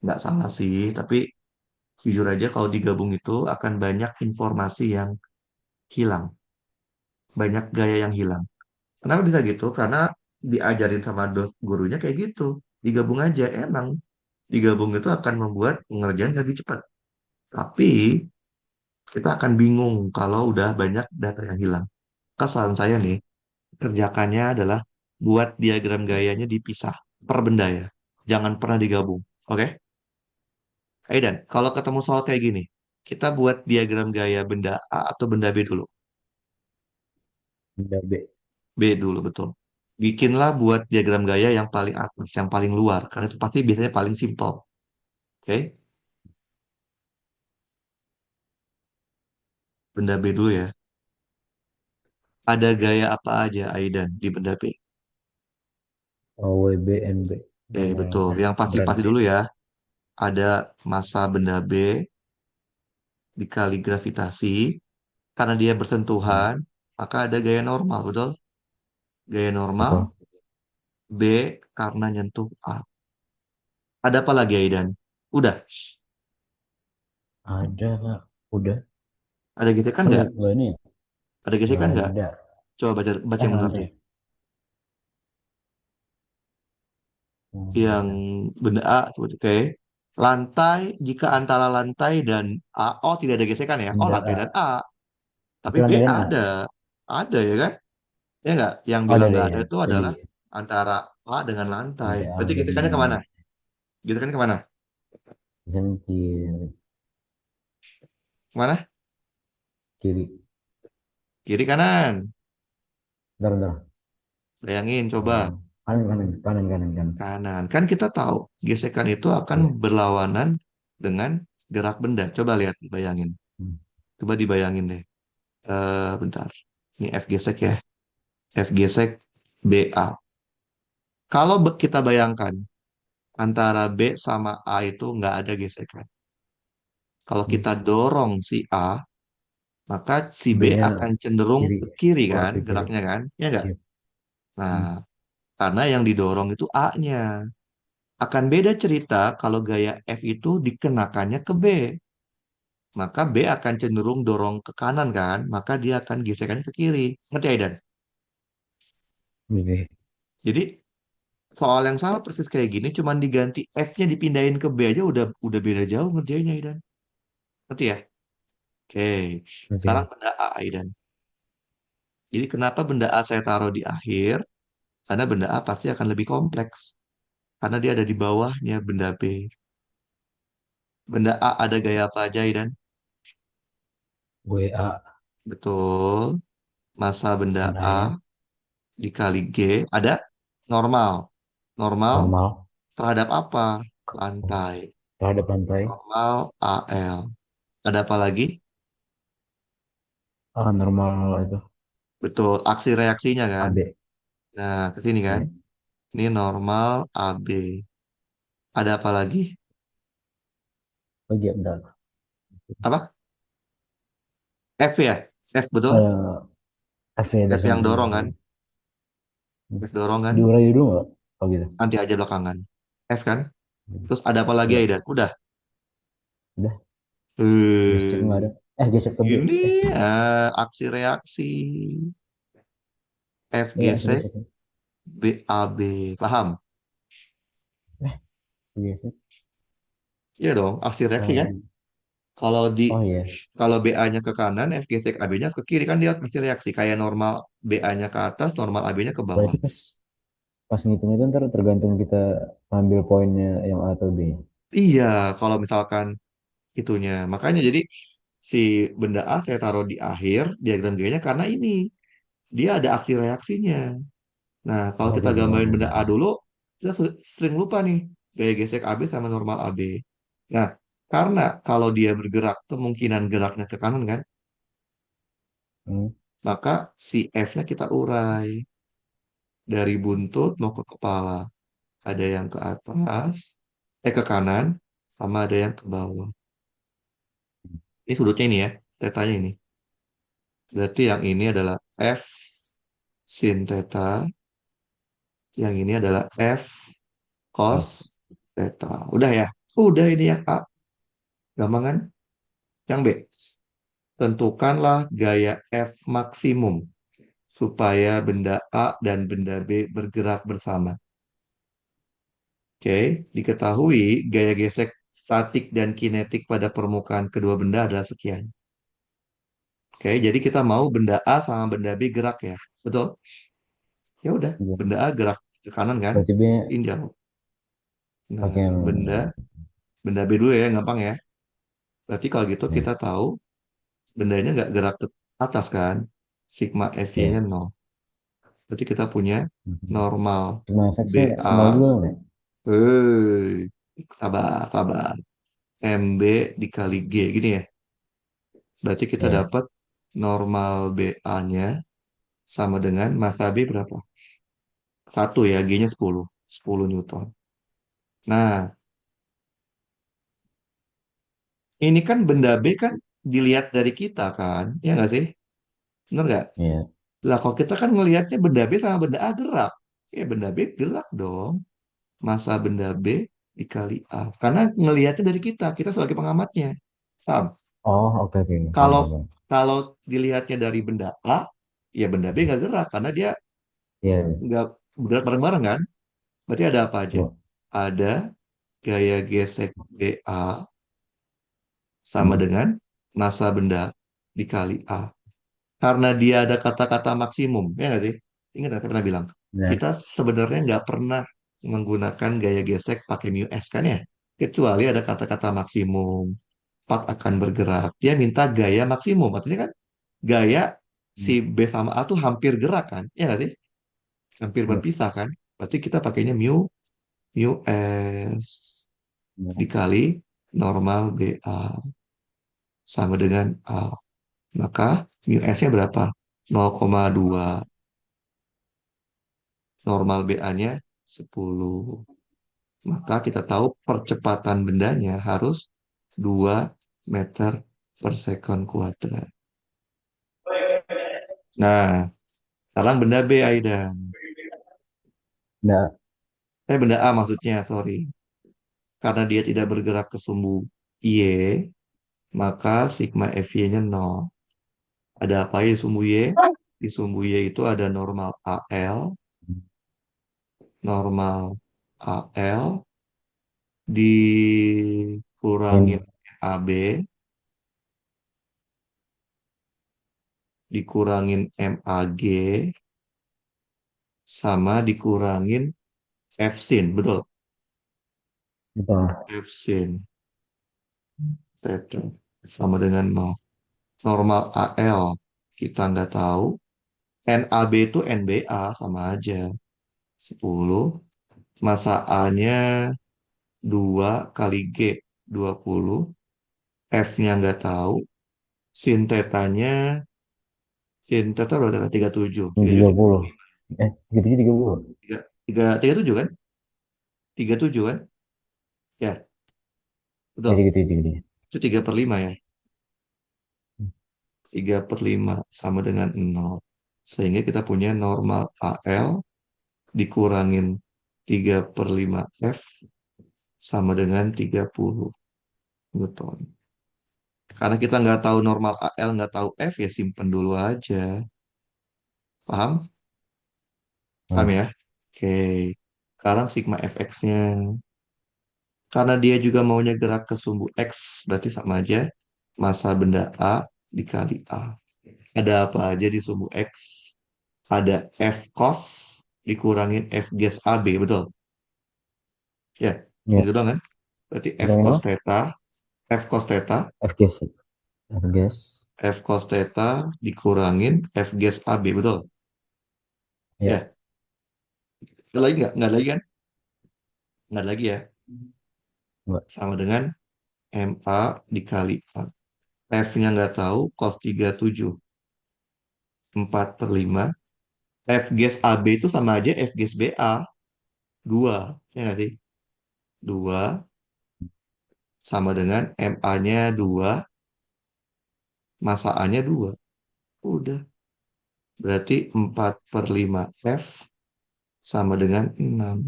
Nggak salah sih, tapi jujur aja kalau digabung itu akan banyak informasi yang hilang. Banyak gaya yang hilang. Kenapa bisa gitu? Karena diajarin sama gurunya kayak gitu. Digabung aja, emang digabung itu akan membuat pengerjaan lebih cepat. Tapi kita akan bingung kalau udah banyak data yang hilang. Kesalahan saya nih, kerjakannya adalah buat diagram gayanya dipisah per benda ya. Jangan pernah digabung. Oke? Aidan, kalau ketemu soal kayak gini, kita buat diagram gaya benda A atau benda B dulu. Udah B. B dulu, betul. Bikinlah buat diagram gaya yang paling atas, yang paling luar. Karena itu pasti biasanya paling simpel. Oke? Benda B dulu ya. Ada gaya apa aja, Aidan, di benda B? OWB NB. Normal Betul. Yang berat pasti-pasti B. dulu ya. Ada massa benda B dikali gravitasi. Karena dia Hmm. bersentuhan, maka ada gaya normal, betul? Gaya normal Betul. B karena nyentuh A. Ada apa lagi, Aidan? Udah. Ada nggak? Udah. Ada gesekan Oh, nggak? nggak ini ya? Ada Nggak gesekan nggak? ada. Coba baca, baca yang benar Nanti. deh. Hmm, Yang ya. benda A, oke. Lantai, jika antara lantai dan A, oh tidak ada gesekan ya. Oh, Benda lantai dan A. A. Tapi Tapi B lantai dan A. ada. Ada ya kan? Ya nggak? Yang Oh, bilang ada nggak deh ada ya. itu Tadi adalah antara A dengan lantai. lantai A Berarti dan gesekannya kemana? Gesekannya kemana? misalnya kiri. Kemana? Kiri. Kiri kanan. Bentar, bentar. Bayangin coba. Oh, kanan, kanan, kanan, kanan, kanan. Kanan. Kan kita tahu gesekan itu akan Iya. berlawanan dengan gerak benda. Coba lihat, bayangin. Hmm. Coba dibayangin deh. Bentar. Ini F gesek ya. F gesek BA. Kalau kita bayangkan antara B sama A itu nggak ada gesekan. Kalau Hmm. kita dorong si A, maka si B B-nya akan cenderung kiri. ke kiri Oh, kan ke kiri. geraknya kan? Ya nggak? Iya. Nah, Hmm. karena yang didorong itu A-nya. Akan beda cerita kalau gaya F itu dikenakannya ke B. Maka B akan cenderung dorong ke kanan kan? Maka dia akan gesekannya ke kiri. Ngerti Aidan? Oke. Jadi soal yang sama persis kayak gini, cuman diganti F-nya dipindahin ke B aja udah beda jauh ngerjainnya Aidan. Ngerti ya? Oke. Sekarang Oke. benda A Aidan. Jadi kenapa benda A saya taruh di akhir? Karena benda A pasti akan lebih kompleks. Karena dia ada di bawahnya benda B. Benda A ada gaya apa aja Aidan? WA. Betul. Massa benda A Benanya dikali G ada normal. Normal normal. terhadap apa? Lantai. Terhadap lantai. Normal AL. Ada apa lagi? Ah, normal itu. Betul, aksi reaksinya kan? AB. Nah, ke sini kan? Iya. Ini normal AB. Ada apa lagi? Oh iya, bentar. Apa? F ya? F betul? Eh, AC F yang terusan. dorong kan? F dorong kan? Diurai dulu nggak? Oh gitu. Nanti aja belakangan. F kan? Terus ada apa lagi Ya, Aidan? Udah. udah. Gesek nggak Eh, ada. Gesek ke B. Gini aksi reaksi F Iya, aksi gesek gesek. B A B. Paham? Eh, gesek. Iya dong, aksi reaksi kan? Oh, Kalau di oh iya. kalau BA-nya ke kanan, F gesek AB-nya ke kiri kan dia aksi reaksi kayak normal BA-nya ke atas, normal AB-nya ke bawah. Berarti pas ngitung itu ntar tergantung kita ambil poinnya yang A atau B. Iya, kalau misalkan itunya. Makanya jadi si benda A saya taruh di akhir diagram G-nya karena ini dia ada aksi reaksinya. Nah, kalau Oh, kita gitu. gambarin Oke, benda A oke. dulu, kita sering lupa nih gaya gesek AB sama normal AB. Nah, karena kalau dia bergerak, kemungkinan geraknya ke kanan kan, Hmm. maka si F-nya kita urai dari buntut mau ke kepala. Ada yang ke atas, ke kanan, sama ada yang ke bawah. Ini sudutnya ini ya, tetanya ini. Berarti yang ini adalah F sin theta, yang ini adalah F cos Pas. theta. Udah ya? Udah ini yang A. Gampang kan? Yang B. Tentukanlah gaya F maksimum supaya benda A dan benda B bergerak bersama. Oke, diketahui gaya gesek statik dan kinetik pada permukaan kedua benda adalah sekian. Oke, jadi kita mau benda A sama benda B gerak ya. Betul? Ya udah, Iya. benda A gerak ke kanan kan? Berarti B Pinjau. pakai Nah, yang benda B dulu ya, gampang ya. Berarti kalau gitu ya. kita tahu bendanya nggak gerak ke atas kan? Sigma FY-nya Iya. 0. Berarti kita punya Mhm. normal Cuma seksnya BA. nol juga nggak? Hei, sabar, sabar. MB dikali G, gini ya. Berarti kita Iya. dapat normal BA-nya sama dengan massa B berapa? Satu ya, G-nya 10. 10 Newton. Nah, ini kan benda B kan dilihat dari kita kan? Ya nggak sih? Bener nggak? Iya. Lah, kalau kita kan ngelihatnya benda B sama benda A gerak. Ya, benda B gerak dong. Massa benda B dikali A. Karena ngelihatnya dari kita. Kita sebagai pengamatnya. Paham? Oh, oke, oke. Paham, Kalau paham, paham. kalau dilihatnya dari benda A, ya benda B nggak gerak karena dia Iya, iya. nggak bergerak bareng-bareng kan? Berarti ada apa aja? Coba. Ada gaya gesek BA sama Hmm. dengan massa benda dikali A. Karena dia ada kata-kata maksimum, ya nggak sih? Ingat nggak saya pernah bilang, Benar. kita sebenarnya nggak pernah menggunakan gaya gesek pakai mu s kan ya? Kecuali ada kata-kata maksimum, part akan bergerak. Dia minta gaya maksimum, artinya kan gaya si Hmm. B sama A tuh hampir gerak kan? Ya nggak sih? Hampir Iya. berpisah kan? Berarti kita pakainya mu s Benar. dikali normal BA sama dengan A. Maka mu s-nya berapa? 0,2. Normal BA-nya 10. Maka kita tahu percepatan bendanya harus 2 meter per second kuadrat. Nah, sekarang benda B, Aidan. Nah, Benda A maksudnya, sorry. Karena dia tidak bergerak ke sumbu Y, maka sigma FY-nya 0. Ada apa ya di sumbu Y? Di sumbu Y itu ada normal AL, normal AL, dikurangin yang AB, dikurangin MAG, sama dikurangin F sin, betul? betul. F sin theta sama dengan 0. Normal AL kita nggak tahu. NAB itu NBA sama aja. 10. Masa A-nya 2 kali G 20. F-nya nggak tahu. Sin tetanya, sin teta berapa? 37. Yang 37, 30. Gitu 30. 37 kan? 37 kan? Ya, Ya, betul. gitu, gitu, gitu. Itu 3/5 ya. 3/5 sama dengan 0. Sehingga kita punya normal AL dikurangin 3/5 F sama dengan 30 Newton. Karena kita nggak tahu normal AL, nggak tahu F, ya simpen dulu aja. Paham? Paham Nah, ya? Oke. Sekarang sigma fx-nya. Karena dia juga maunya gerak ke sumbu X, berarti sama aja massa benda A dikali A. Ada apa aja di sumbu X? Ada F cos dikurangin F gas AB, betul? Ya, ya, gitu dong kan? Berarti F kurangin cos apa? theta, F cos theta, FGS, FGS, F cos theta dikurangin F gas AB, betul? ya, Ya, ada lagi nggak? Nggak ada lagi kan? Nggak ada lagi ya. enggak, Sama dengan MA dikali A. F-nya nggak tahu, cos 37. 4/5. F gas AB itu sama aja F gas BA. 2. Ya nggak sih? 2 sama dengan MA-nya 2, massa A-nya 2. Udah. Berarti 4/5 F sama dengan 6.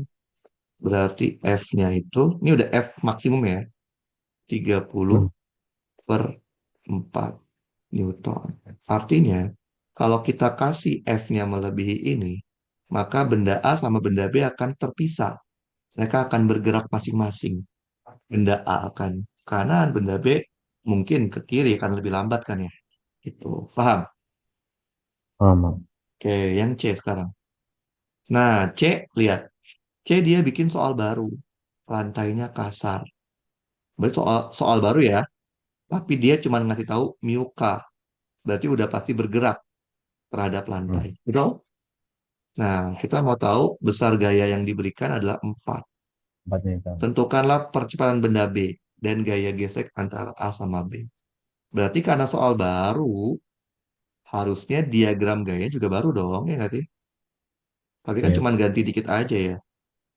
Berarti F-nya itu, ini udah F maksimum ya, 30 hmm, per 4 Newton. Artinya, kalau kita kasih F-nya melebihi ini, maka benda A sama benda B akan terpisah. Mereka akan bergerak masing-masing. Benda A akan ke kanan, benda B mungkin ke kiri, akan lebih lambat kan ya. Itu. Paham? aman. Oke, yang C sekarang. Nah, C, lihat. C dia bikin soal baru. Lantainya kasar. Berarti soal soal baru ya, tapi dia cuma ngasih tahu Miuka. Berarti udah pasti bergerak terhadap Hmm, lantai. Betul? Nah, kita mau tahu besar gaya yang diberikan adalah 4. 4 Newton. Tentukanlah percepatan benda B dan gaya gesek antara A sama B. Berarti karena soal baru, harusnya diagram gayanya juga baru dong, ya nggak sih? Tapi kan Ya, cuman ganti dikit aja ya.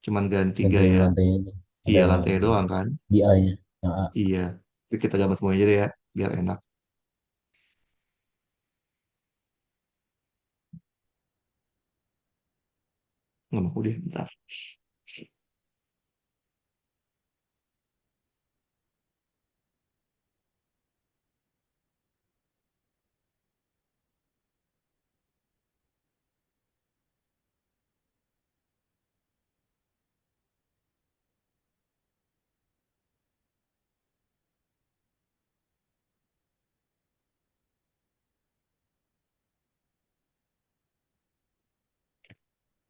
Cuman ganti gantiin gaya, lantainya aja. iya Ada lantainya doang kan? di A-nya, yang A. Iya. Tapi kita gambar semuanya aja deh ya, biar enak. Nggak mau deh, bentar.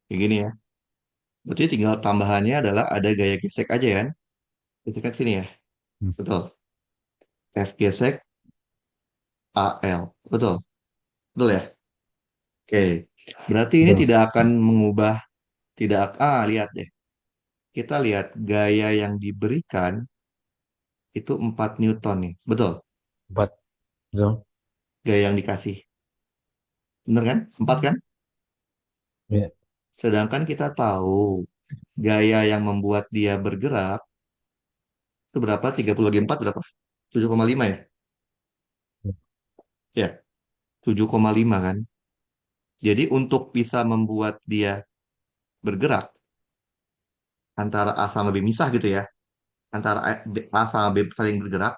Kayak gini ya. Berarti tinggal tambahannya adalah ada gaya gesek aja kan? Gesek kan sini ya. Hmm, Betul. F gesek AL. Betul. Betul ya? Oke. Berarti ini betul. tidak akan mengubah, lihat deh. Kita lihat gaya yang diberikan itu 4 Newton nih. Betul. 4, betul. Gaya yang dikasih. Bener kan? 4 kan? Ya, Sedangkan kita tahu gaya yang membuat dia bergerak itu berapa? 30 bagi 4 berapa? 7,5 ya? Ya, 7,5 kan? Jadi untuk bisa membuat dia bergerak antara A sama B misah gitu ya. Antara A sama B saling bergerak,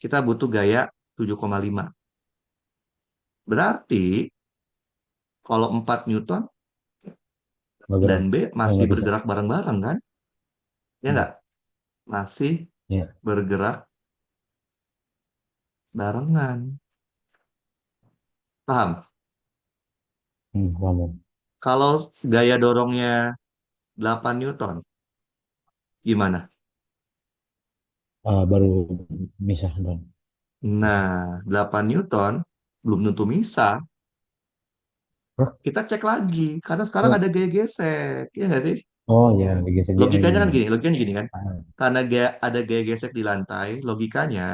kita butuh gaya 7,5. Berarti kalau 4 Newton dan bergerak. B Oh, masih nggak bisa. bergerak bareng-bareng kan? Ya Hmm, nggak? Masih ya, bergerak barengan. Paham? paham. Kalau gaya dorongnya 8 Newton, gimana? Baru misah dan Nah, misah. 8 Newton belum tentu misah. Hah? Kita cek lagi, karena sekarang Oh, ada gaya gesek. Ya nggak sih? oh ya, digeser di A-nya ya. Logikanya gini kan. Ah, Karena ada gaya gesek di lantai, logikanya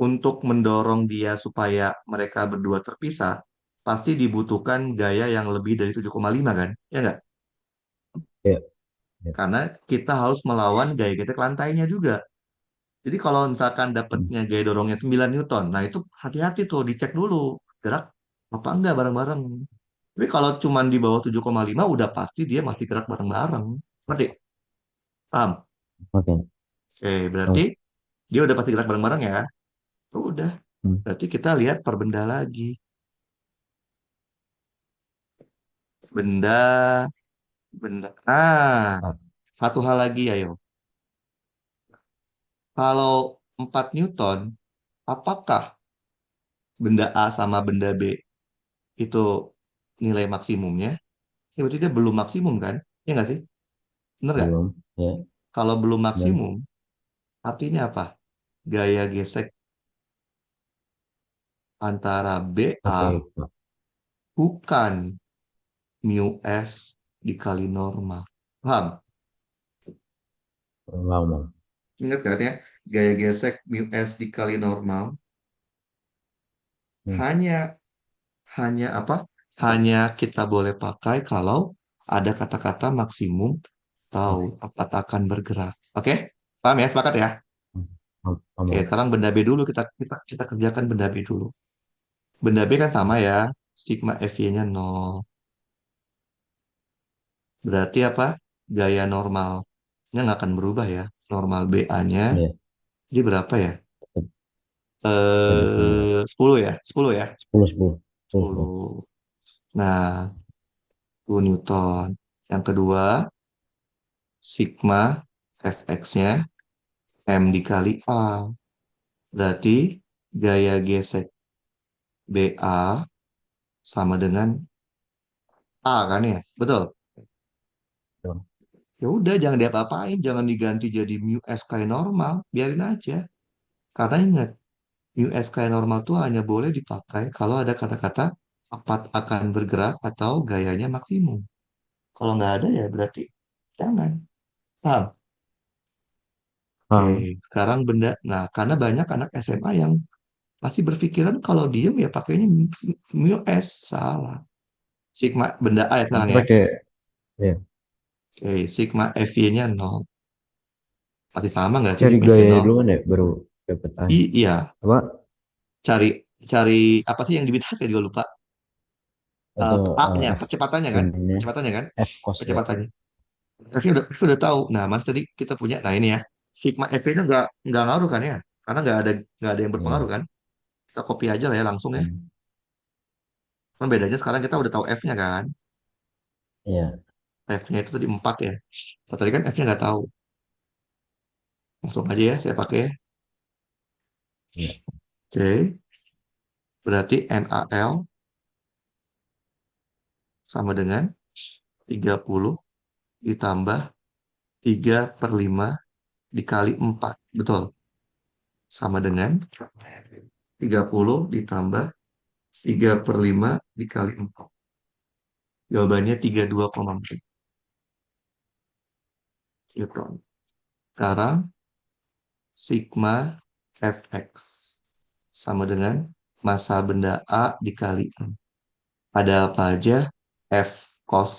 untuk mendorong dia supaya mereka berdua terpisah, pasti dibutuhkan gaya yang lebih dari 7,5 kan? Ya nggak? ya, ya. Karena kita harus melawan gaya gesek lantainya juga. Jadi kalau misalkan Hmm, dapatnya gaya dorongnya 9 Newton, nah itu hati-hati tuh, dicek dulu. Gerak apa enggak bareng-bareng. Tapi kalau cuman di bawah 7,5 udah pasti dia masih gerak bareng-bareng. Ngerti? Paham? Oke. Oke, berarti Oh, dia udah pasti gerak bareng-bareng ya. Udah, hmm. berarti kita lihat per benda lagi. Benda, benda. Ah, Satu hal lagi ayo. Kalau 4 Newton, apakah benda A sama benda B itu nilai maksimumnya? Ya, berarti dia belum maksimum kan? Ya nggak sih? Bener nggak? belum. Ya, Kalau belum dan maksimum, artinya apa? Gaya gesek antara BA oke. bukan mu S dikali normal. Paham? Lama. Ingat kan ya? Gaya gesek mu S dikali normal Hmm. hanya hanya apa? Hanya kita boleh pakai kalau ada kata-kata maksimum tahu Oke. apa akan bergerak. Oke? Paham ya? Sepakat ya? Hmm. Lama. Oke, sekarang benda B dulu kita kerjakan benda B dulu. Benda B kan sama ya, sigma FY-nya 0. Berarti apa? Gaya normalnya nggak akan berubah ya. Normal BA-nya Ya, dia berapa ya? tetap 70. 10 ya, 10 ya. 10, 10. 10, 10. 10. Nah, 10 Newton. Yang kedua, sigma Fx-nya M dikali A. Berarti gaya gesek BA sama dengan A kan ya? Betul. Betul. Ya udah jangan diapa-apain, jangan diganti jadi mu S kayak normal, biarin aja. Karena ingat, mu S kayak normal tuh hanya boleh dipakai kalau ada kata-kata cepat akan bergerak atau gayanya maksimum. Kalau nggak ada ya berarti jangan. Paham? Oke, Ah, sekarang benda. Nah, karena banyak anak SMA yang pasti berpikiran kalau diem ya pakainya mu S. Salah. Sigma benda A ya sekarang nanti ya. pakai ya. Oke, sigma FY-nya 0. Pasti sama nggak sih Cari sigma FY gaya 0? dulu kan ya, baru dapat A. Iya, Apa? cari cari apa sih yang diminta kayak juga lupa. Atau A-nya, F percepatannya kan? sininya Percepatannya kan? F cos ya. Percepatannya. F-nya udah tahu. Nah, Mas tadi kita punya. Nah, ini ya. Sigma F-nya nggak ngaruh kan ya? Karena nggak ada yang berpengaruh Iya. kan? Kita copy aja lah ya langsung ya. Hmm. Kan bedanya sekarang kita udah tahu F-nya kan? Iya. F-nya itu tadi 4 ya. Kalau tadi kan F-nya nggak tahu. Langsung aja ya, saya pakai ya. Iya. Oke, berarti NaL sama dengan 30 ditambah 3/5 dikali 4. Betul. Sama dengan 30 ditambah 3/5 dikali 4. Jawabannya 32,4 Newton. Sekarang sigma Fx sama dengan massa benda A dikali 6. Ada apa aja? F cos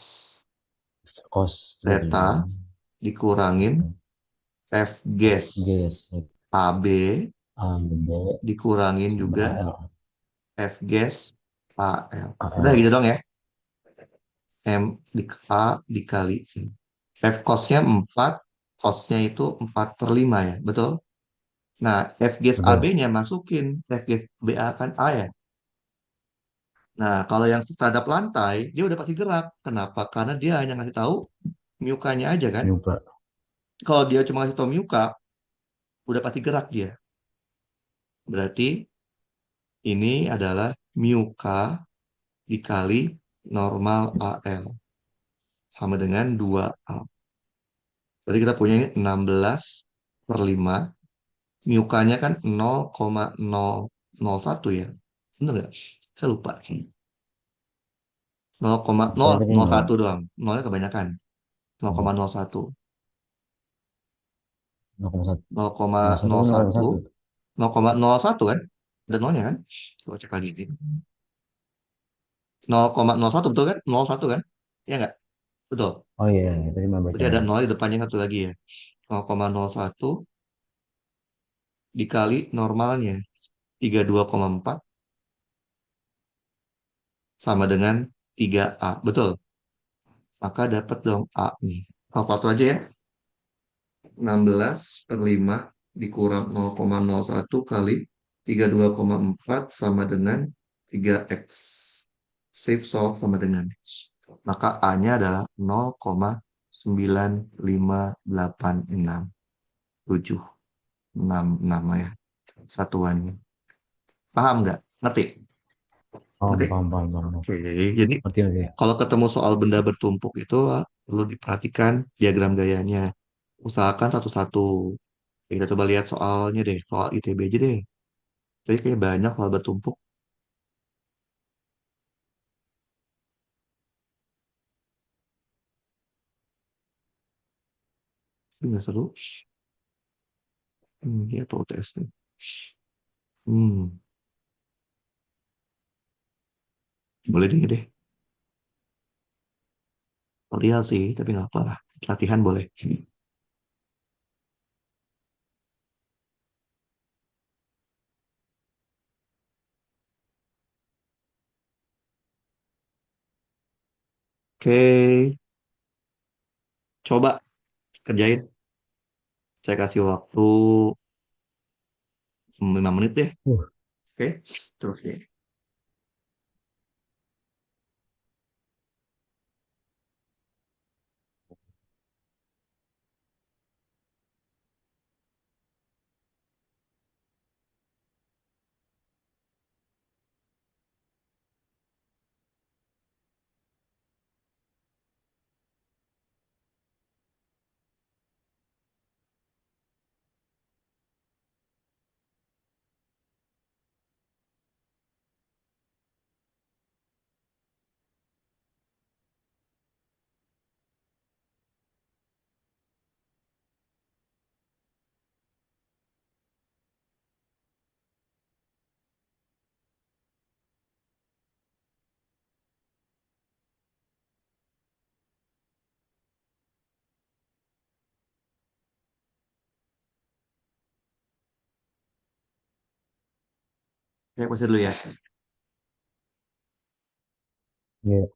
Cos theta 35. dikurangin Oke. F gas F gas AB A B dikurangin sama juga AL. F gas AL. Udah AL. gitu dong ya. M di A dikali M. F cosnya 4, cosnya itu 4/5 ya, betul? Nah, F gas Betul. AB-nya masukin, F gas BA kan A ya. Nah, kalau yang terhadap lantai, dia udah pasti gerak. Kenapa? Karena dia hanya ngasih tahu muka-nya aja kan. Nyoba. Kalau dia cuma ngasih tahu muka, udah pasti gerak dia. Berarti ini adalah muka dikali normal AL sama dengan 2A. Berarti kita punya ini 16/5. Mukanya kan 0,001 ya. Bener nggak? Saya lupa. Saya tadi 0,001 doang. Nolnya kebanyakan. 0, 0,01. 0,1. 0,1 kan 0,01. 0,1. 0,01 kan? Ada nolnya kan? Coba cek lagi ini. 0,01 betul kan? 01 kan? Ya nggak? Betul. Oh iya, tadi mau baca Berarti ada lagi. nol di depannya satu lagi ya. 0,01 dikali normalnya 32,4 sama dengan 3A. Betul. Maka dapat dong A nih. Kalkulator aja ya. 16/5 dikurang 0,01 kali 32,4 sama dengan 3x. Save solve sama dengan. Maka A-nya adalah 0,9586766 lah ya satuannya. Paham nggak? Ngerti? Paham, Ngerti? paham, paham, paham, paham. Oke, jadi Ngerti, ngerti. kalau ketemu soal benda bertumpuk itu perlu diperhatikan diagram gayanya. Usahakan satu-satu. Kita coba lihat soalnya deh, soal ITB aja deh. Jadi kayak banyak soal bertumpuk. Ini nggak seru. Ini atau UTS nih. Hmm, boleh deh. Real sih, tapi nggak apa lah. Latihan boleh. Oke, coba kerjain. Saya kasih waktu 5 menit deh. Uh, Oke, terus ya. Saya pasti dulu ya. ya.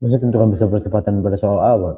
Bisa tentukan besar percepatan pada soal awal.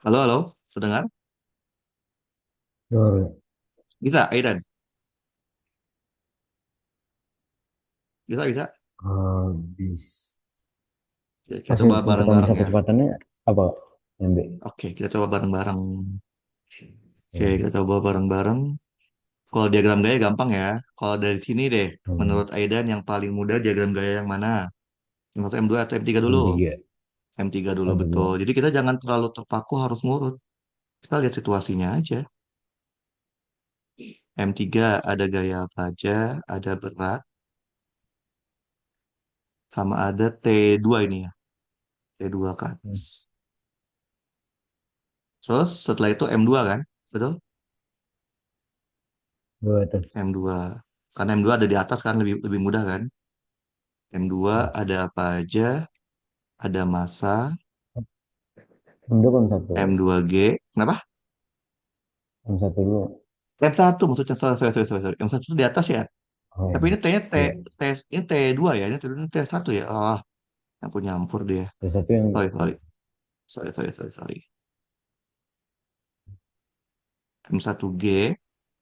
Halo, halo, terdengar? Betul. Bisa, Aidan? Bisa, bisa. Habis. Ya, kita Hasil coba tentukan bareng-bareng besar ya. percepatannya apa? Yang B. Oke, kita coba bareng-bareng. Oke, Hmm. kita coba bareng-bareng. Kalau diagram gaya gampang ya. Kalau dari sini deh, Hmm. menurut Aidan yang paling mudah diagram gaya yang mana? Menurut M2 atau M3 dulu? Yang tiga. M3 dulu, Yang betul. tiga. Jadi kita jangan terlalu terpaku harus ngurut. Kita lihat situasinya aja. M3 ada gaya apa aja, ada berat, sama ada T2 ini ya. T2 ke Hmm. atas. Terus setelah itu M2 kan? Betul? Dua itu. M2. Karena M2 ada di atas kan, lebih lebih mudah kan? M2 Hmm. ada apa aja? Ada massa, Yang dua kan satu. M2G. Kenapa? Yang satu dulu. M1 maksudnya. Sorry, sorry, sorry, sorry, sorry. M1 itu di atas ya. Oh Tapi iya. ini T-nya Iya. T, ini T2 ya. Ini T1 ya. Oh, aku nyampur dia. Yang satu yang Sorry, sorry. Sorry, sorry, sorry, sorry. M1G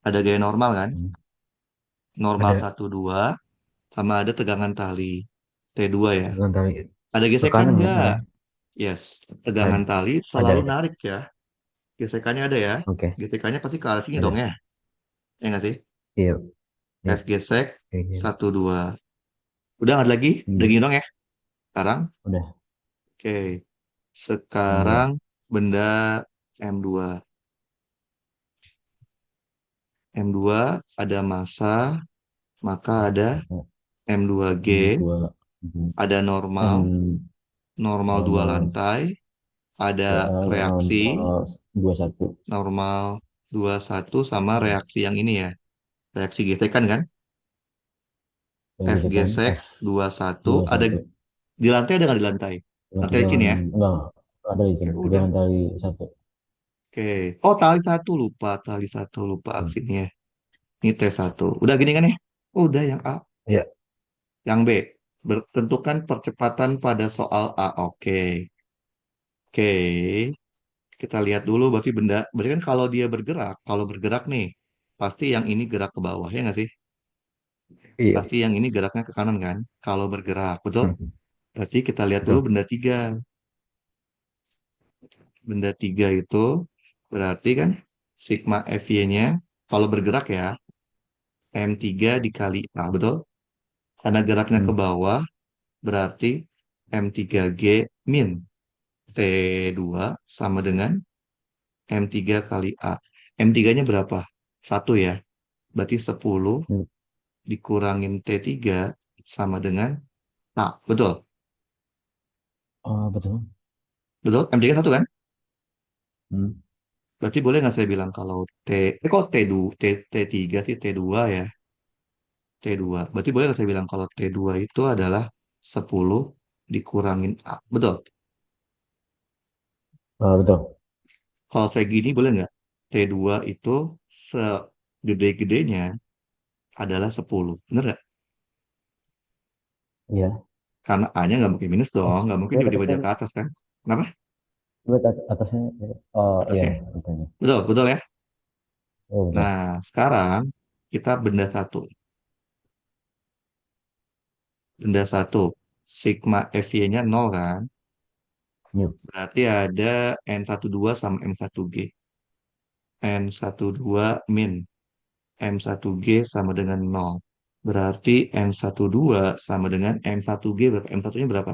ada gaya normal kan? hmm, Normal ada 1 2 sama ada tegangan tali. T2 ya. dengan tali Ada ke gesekan kanan kan nggak? ada. Yes. Tegangan Ada. tali Ada selalu ada. narik ya. Gesekannya ada ya. Oke. Gesekannya pasti ke arah sini dong Ada. ya. Ya nggak sih? Iya. Iya. F gesek Kayak gitu. 1 2. Udah nggak ada lagi? Udah Hmm. gini dong ya. Sekarang. Udah. Oke. Yang Sekarang dua. benda M2. M2 ada massa, maka ada M2G, Yang dua. Hmm. ada normal, M normal dua normal lantai, ada reaksi, normal 21. normal 21 sama reaksi yang ini ya. Reaksi gesekan kan? Yang F gesekan gesek F 21 dua ada satu. di lantai, ada nggak di lantai? Dengan Lantai sini tegangan ya. enggak ada Oke, izin udah. tegangan tali satu. Oke. Oh, tali satu lupa, tali satu lupa Hmm. sini ya. Ini T1. Udah gini kan ya? Udah yang A. Ya. Yang B. Tentukan percepatan pada soal A. Oke. Oke. Kita lihat dulu berarti benda. Berarti kan kalau bergerak nih, pasti yang ini gerak ke bawah ya nggak sih? Iya. Pasti yang ini geraknya ke kanan kan? Kalau bergerak, betul? Hmm. Berarti kita lihat dulu Betul. benda tiga. Benda tiga itu berarti kan sigma FY-nya kalau bergerak ya M3 dikali A, betul? Karena geraknya ke Hmm. bawah berarti M3G min T2 sama dengan M3 kali A. M3-nya berapa? Satu ya. Berarti 10 Hmm. dikurangin T3 sama dengan A. Betul? Oh, betul. Betul? M3 satu kan? Hmm. Berarti boleh nggak saya bilang kalau kok T2, T3 sih T2 ya? T2. Berarti boleh nggak saya bilang kalau T2 itu adalah 10 dikurangin A. Betul? Ah, betul. Kalau saya gini boleh nggak? T2 itu segede-gedenya adalah 10. Bener nggak? Iya. Karena A-nya nggak mungkin minus Eh, dong. Nggak mungkin buat tiba-tiba atasnya, dia ke atas kan? Kenapa? atasnya. Oh iya, Atasnya. betul. Betul, betul ya. Oh betul. Nah, sekarang kita benda satu. Benda satu. Sigma FY-nya 0 kan? New. Berarti ada N12 sama M1G. N12 min M1G sama dengan 0. Berarti N12 sama dengan M1G berapa? M1-nya berapa?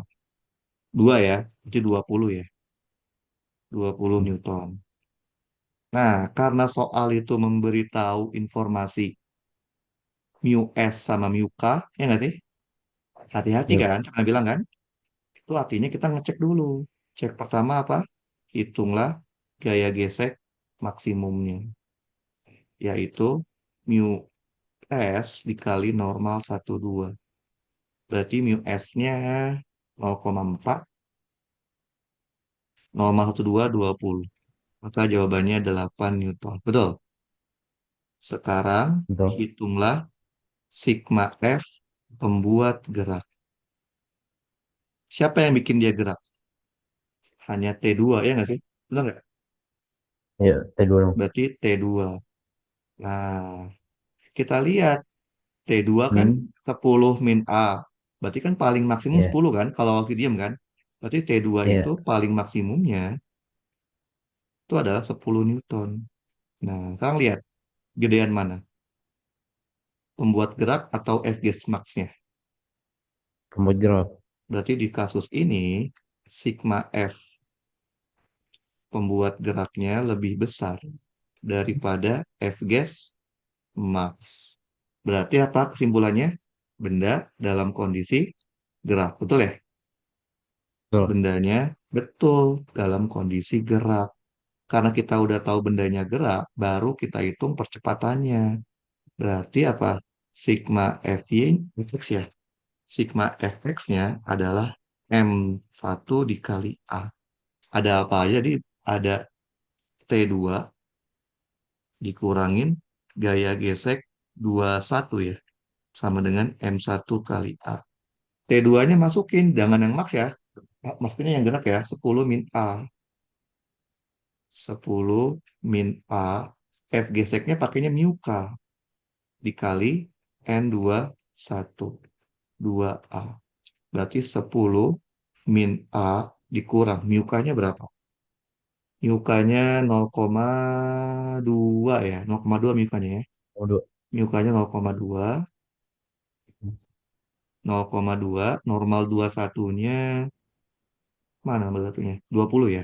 2 ya. Berarti 20 ya. 20 Hmm. Newton. Nah, karena soal itu memberitahu informasi mu S sama mu K, ya nggak sih? Hati-hati Yuk, kan, pernah bilang kan? Itu artinya kita ngecek dulu. Cek pertama apa? Hitunglah gaya gesek maksimumnya, yaitu mu S dikali normal 1,2. Berarti mu S-nya 0,4, normal 1,2, 20. Maka jawabannya 8 Newton. Betul. Sekarang betul. hitunglah sigma F pembuat gerak. Siapa yang bikin dia gerak? Hanya T2, ya nggak sih? Benar nggak? Ya, T2 dong. Berarti T2. Nah, kita lihat T2 kan Min, 10 min A. Berarti kan paling maksimum ya, 10 kan kalau waktu diam kan? Berarti T2 itu ya, paling maksimumnya itu adalah 10 Newton. Nah, sekarang lihat gedean mana? Pembuat gerak atau Fg max-nya? pembuat gerak. Berarti di kasus ini sigma F pembuat geraknya lebih besar daripada Fg max. Berarti apa kesimpulannya? Benda dalam kondisi gerak. Betul ya? Betul. Bendanya betul dalam kondisi gerak. Karena kita udah tahu bendanya gerak, baru kita hitung percepatannya. Berarti apa? Sigma Fy, Fx ya. Sigma Fx-nya adalah M1 dikali A. Ada apa aja? Jadi ada T2 dikurangin gaya gesek 21 ya. Sama dengan M1 kali A. T2-nya masukin, jangan yang max ya. Maksudnya yang gerak ya, 10 min A. 10 min A. F geseknya pakainya mu K dikali N21. 2A. Berarti 10 min A dikurang. Mu K-nya berapa? Mu K-nya 0,2 ya. 0,2 mu K-nya ya. Waduh. Mu K-nya 0,2. 0,2. Normal 21-nya mana normal 21-nya? 20 ya.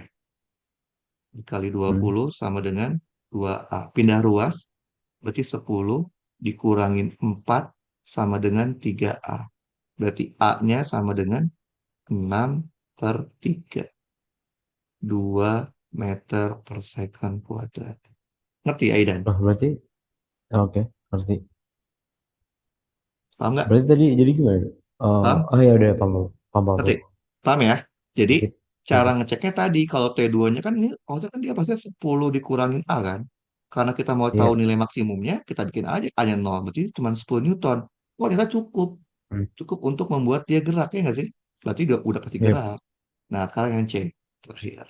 Dikali Hmm. 20 sama dengan 2A. Pindah ruas. Berarti 10 dikurangin 4 sama dengan 3A. Berarti A-nya sama dengan 6/3. 2 meter per second kuadrat. Ngerti, Aidan? Nah, berarti, oke, ngerti. Paham nggak? Berarti tadi, jadi gimana? Paham? Oh ya udah, paham, paham, paham, Ngerti? paham. Paham ya? Jadi, Dikit, cara dikit. ngeceknya tadi, kalau T2-nya kan ini, maksudnya kan dia pasti 10 dikurangin A kan? Karena kita mau tahu Iya. nilai maksimumnya, kita bikin aja A-nya 0, berarti cuma 10 Newton. Oh, ternyata cukup. Hmm. Cukup untuk membuat dia gerak, ya nggak sih? Berarti udah pasti Iya. gerak. Nah, sekarang yang C. Terakhir.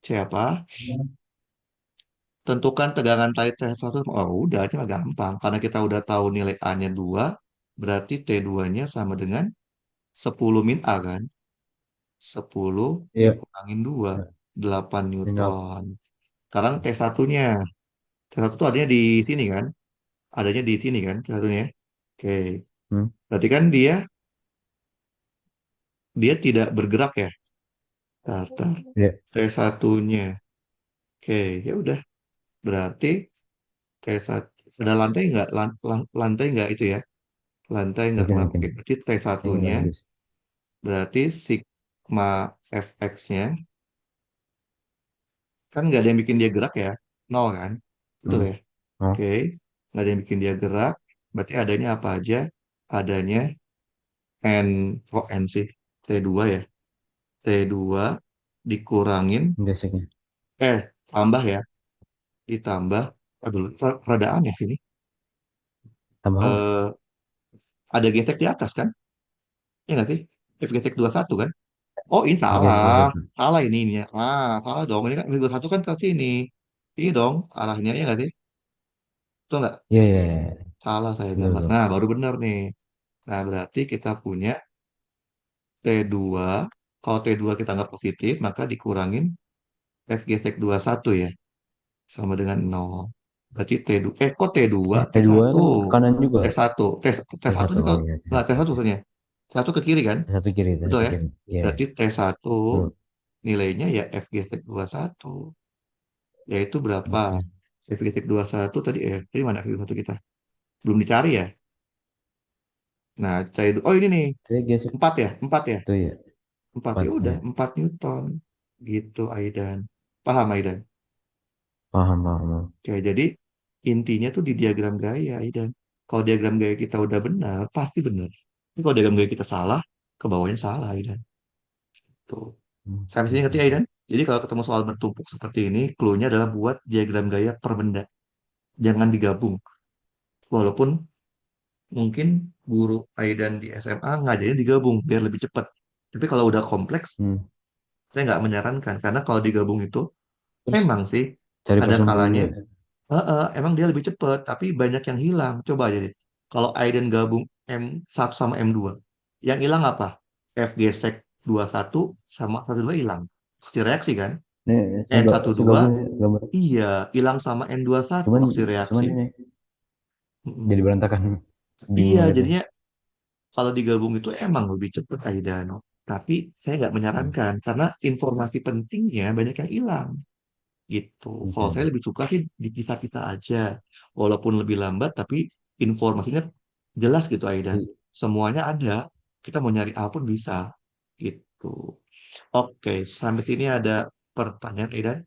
C apa? Tentukan tegangan tarik T1. Oh, udah, ini mah gampang. Karena kita udah tahu nilai A-nya 2, berarti T2-nya sama dengan 10 min A kan? 10 Iya. dikurangin 2, Nah, 8 tinggal. Newton. Sekarang T1-nya. T1 tuh adanya di sini kan? Adanya di sini kan T1-nya? Oke. Hmm. Berarti kan dia tidak bergerak ya. Tar. Iya. T1-nya. Oke, ya udah. Berarti T1 ada lantai nggak? Lantai nggak itu ya? Lantai nggak Mungkin, kemana. mungkin. Oke, berarti Ini nggak T1-nya habis. berarti sigma fx-nya kan nggak ada yang bikin dia gerak ya. Nol kan? Betul Hmm. ya? Oh, Oke, nggak ada yang bikin dia gerak. Berarti adanya apa aja? Adanya N, kok N sih? T2 ya. T2 dikurangin, geseknya. eh, tambah ya. Ditambah, aduh, rada aneh sini. Tambah apa? Eh, ada gesek di atas kan? Ya nggak sih? F gesek 21 kan? Oh, ini Gesek dua salah. satu. Salah ini ya. Salah dong. Ini kan F 21 kan ke sini. Ini dong arahnya ya nggak sih? Betul nggak? Iya, iya, iya. Salah saya Betul, gambar. betul. Nah, baru benar nih. Nah, berarti kita punya T2. Kalau T2 kita nggak positif, maka dikurangin F gesek 21 ya. Sama dengan 0. Berarti T2. Kok T2? T2 T1. kan kanan juga. T1. T1 T1, ini ke, oh iya, nggak T1. T1 maksudnya. T1 ke kiri kan? T1 kiri, Betul T1 ya? kiri. Iya, iya. Berarti T1 Betul. nilainya ya F gesek 21. yaitu berapa? Oke. Efektif 21 tadi, tadi mana efektif satu kita? Belum dicari ya? Nah, cari dulu. Oh ini nih, Saya gesek 4 ya? 4 ya? itu ya 4 ya 4 udah, ya. 4 Newton. Gitu, Aidan. Paham, Aidan? Paham, paham, paham. Oke, jadi intinya tuh di diagram gaya, Aidan. Kalau diagram gaya kita udah benar, pasti benar. Tapi kalau diagram gaya kita salah, ke bawahnya salah, Aidan. Tuh. Hmm, Sampai sini ngerti, Aidan? Jadi kalau ketemu soal bertumpuk seperti ini, clue-nya adalah buat diagram gaya per benda. Jangan digabung. Walaupun mungkin guru Aidan di SMA ngajarin digabung biar lebih cepat. Tapi kalau udah kompleks, hmm. saya nggak menyarankan. Karena kalau digabung itu, Terus emang sih cari ada persambungan kalanya, juga ya? emang dia lebih cepat, tapi banyak yang hilang. Coba aja deh. Kalau Aiden gabung M1 sama M2, yang hilang apa? F gesek 21 sama 12 hilang. Pasti reaksi kan? Nih, N12, saya gabung ya, gambar. iya, hilang sama N21 Cuman pasti reaksi. cuman ini jadi Mm-mm. berantakan. Iya, Bingung gitu. jadinya kalau digabung itu emang lebih cepat Aidan. Tapi saya nggak Hmm. menyarankan, karena informasi pentingnya banyak yang hilang. Gitu. Kalau saya Oke. lebih suka sih dipisah-pisah aja. Walaupun lebih lambat, tapi informasinya jelas gitu, Aidan. Si Semuanya ada. Kita mau nyari A pun bisa. Gitu. Oke, sampai sini ada pertanyaan, Aidan.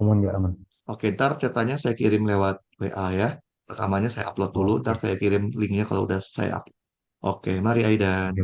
aman nggak aman? Oke, ntar ceritanya saya kirim lewat WA ya. Rekamannya saya upload dulu, ntar Oke. saya kirim linknya kalau udah saya upload. Oke, mari Aidan. Oke.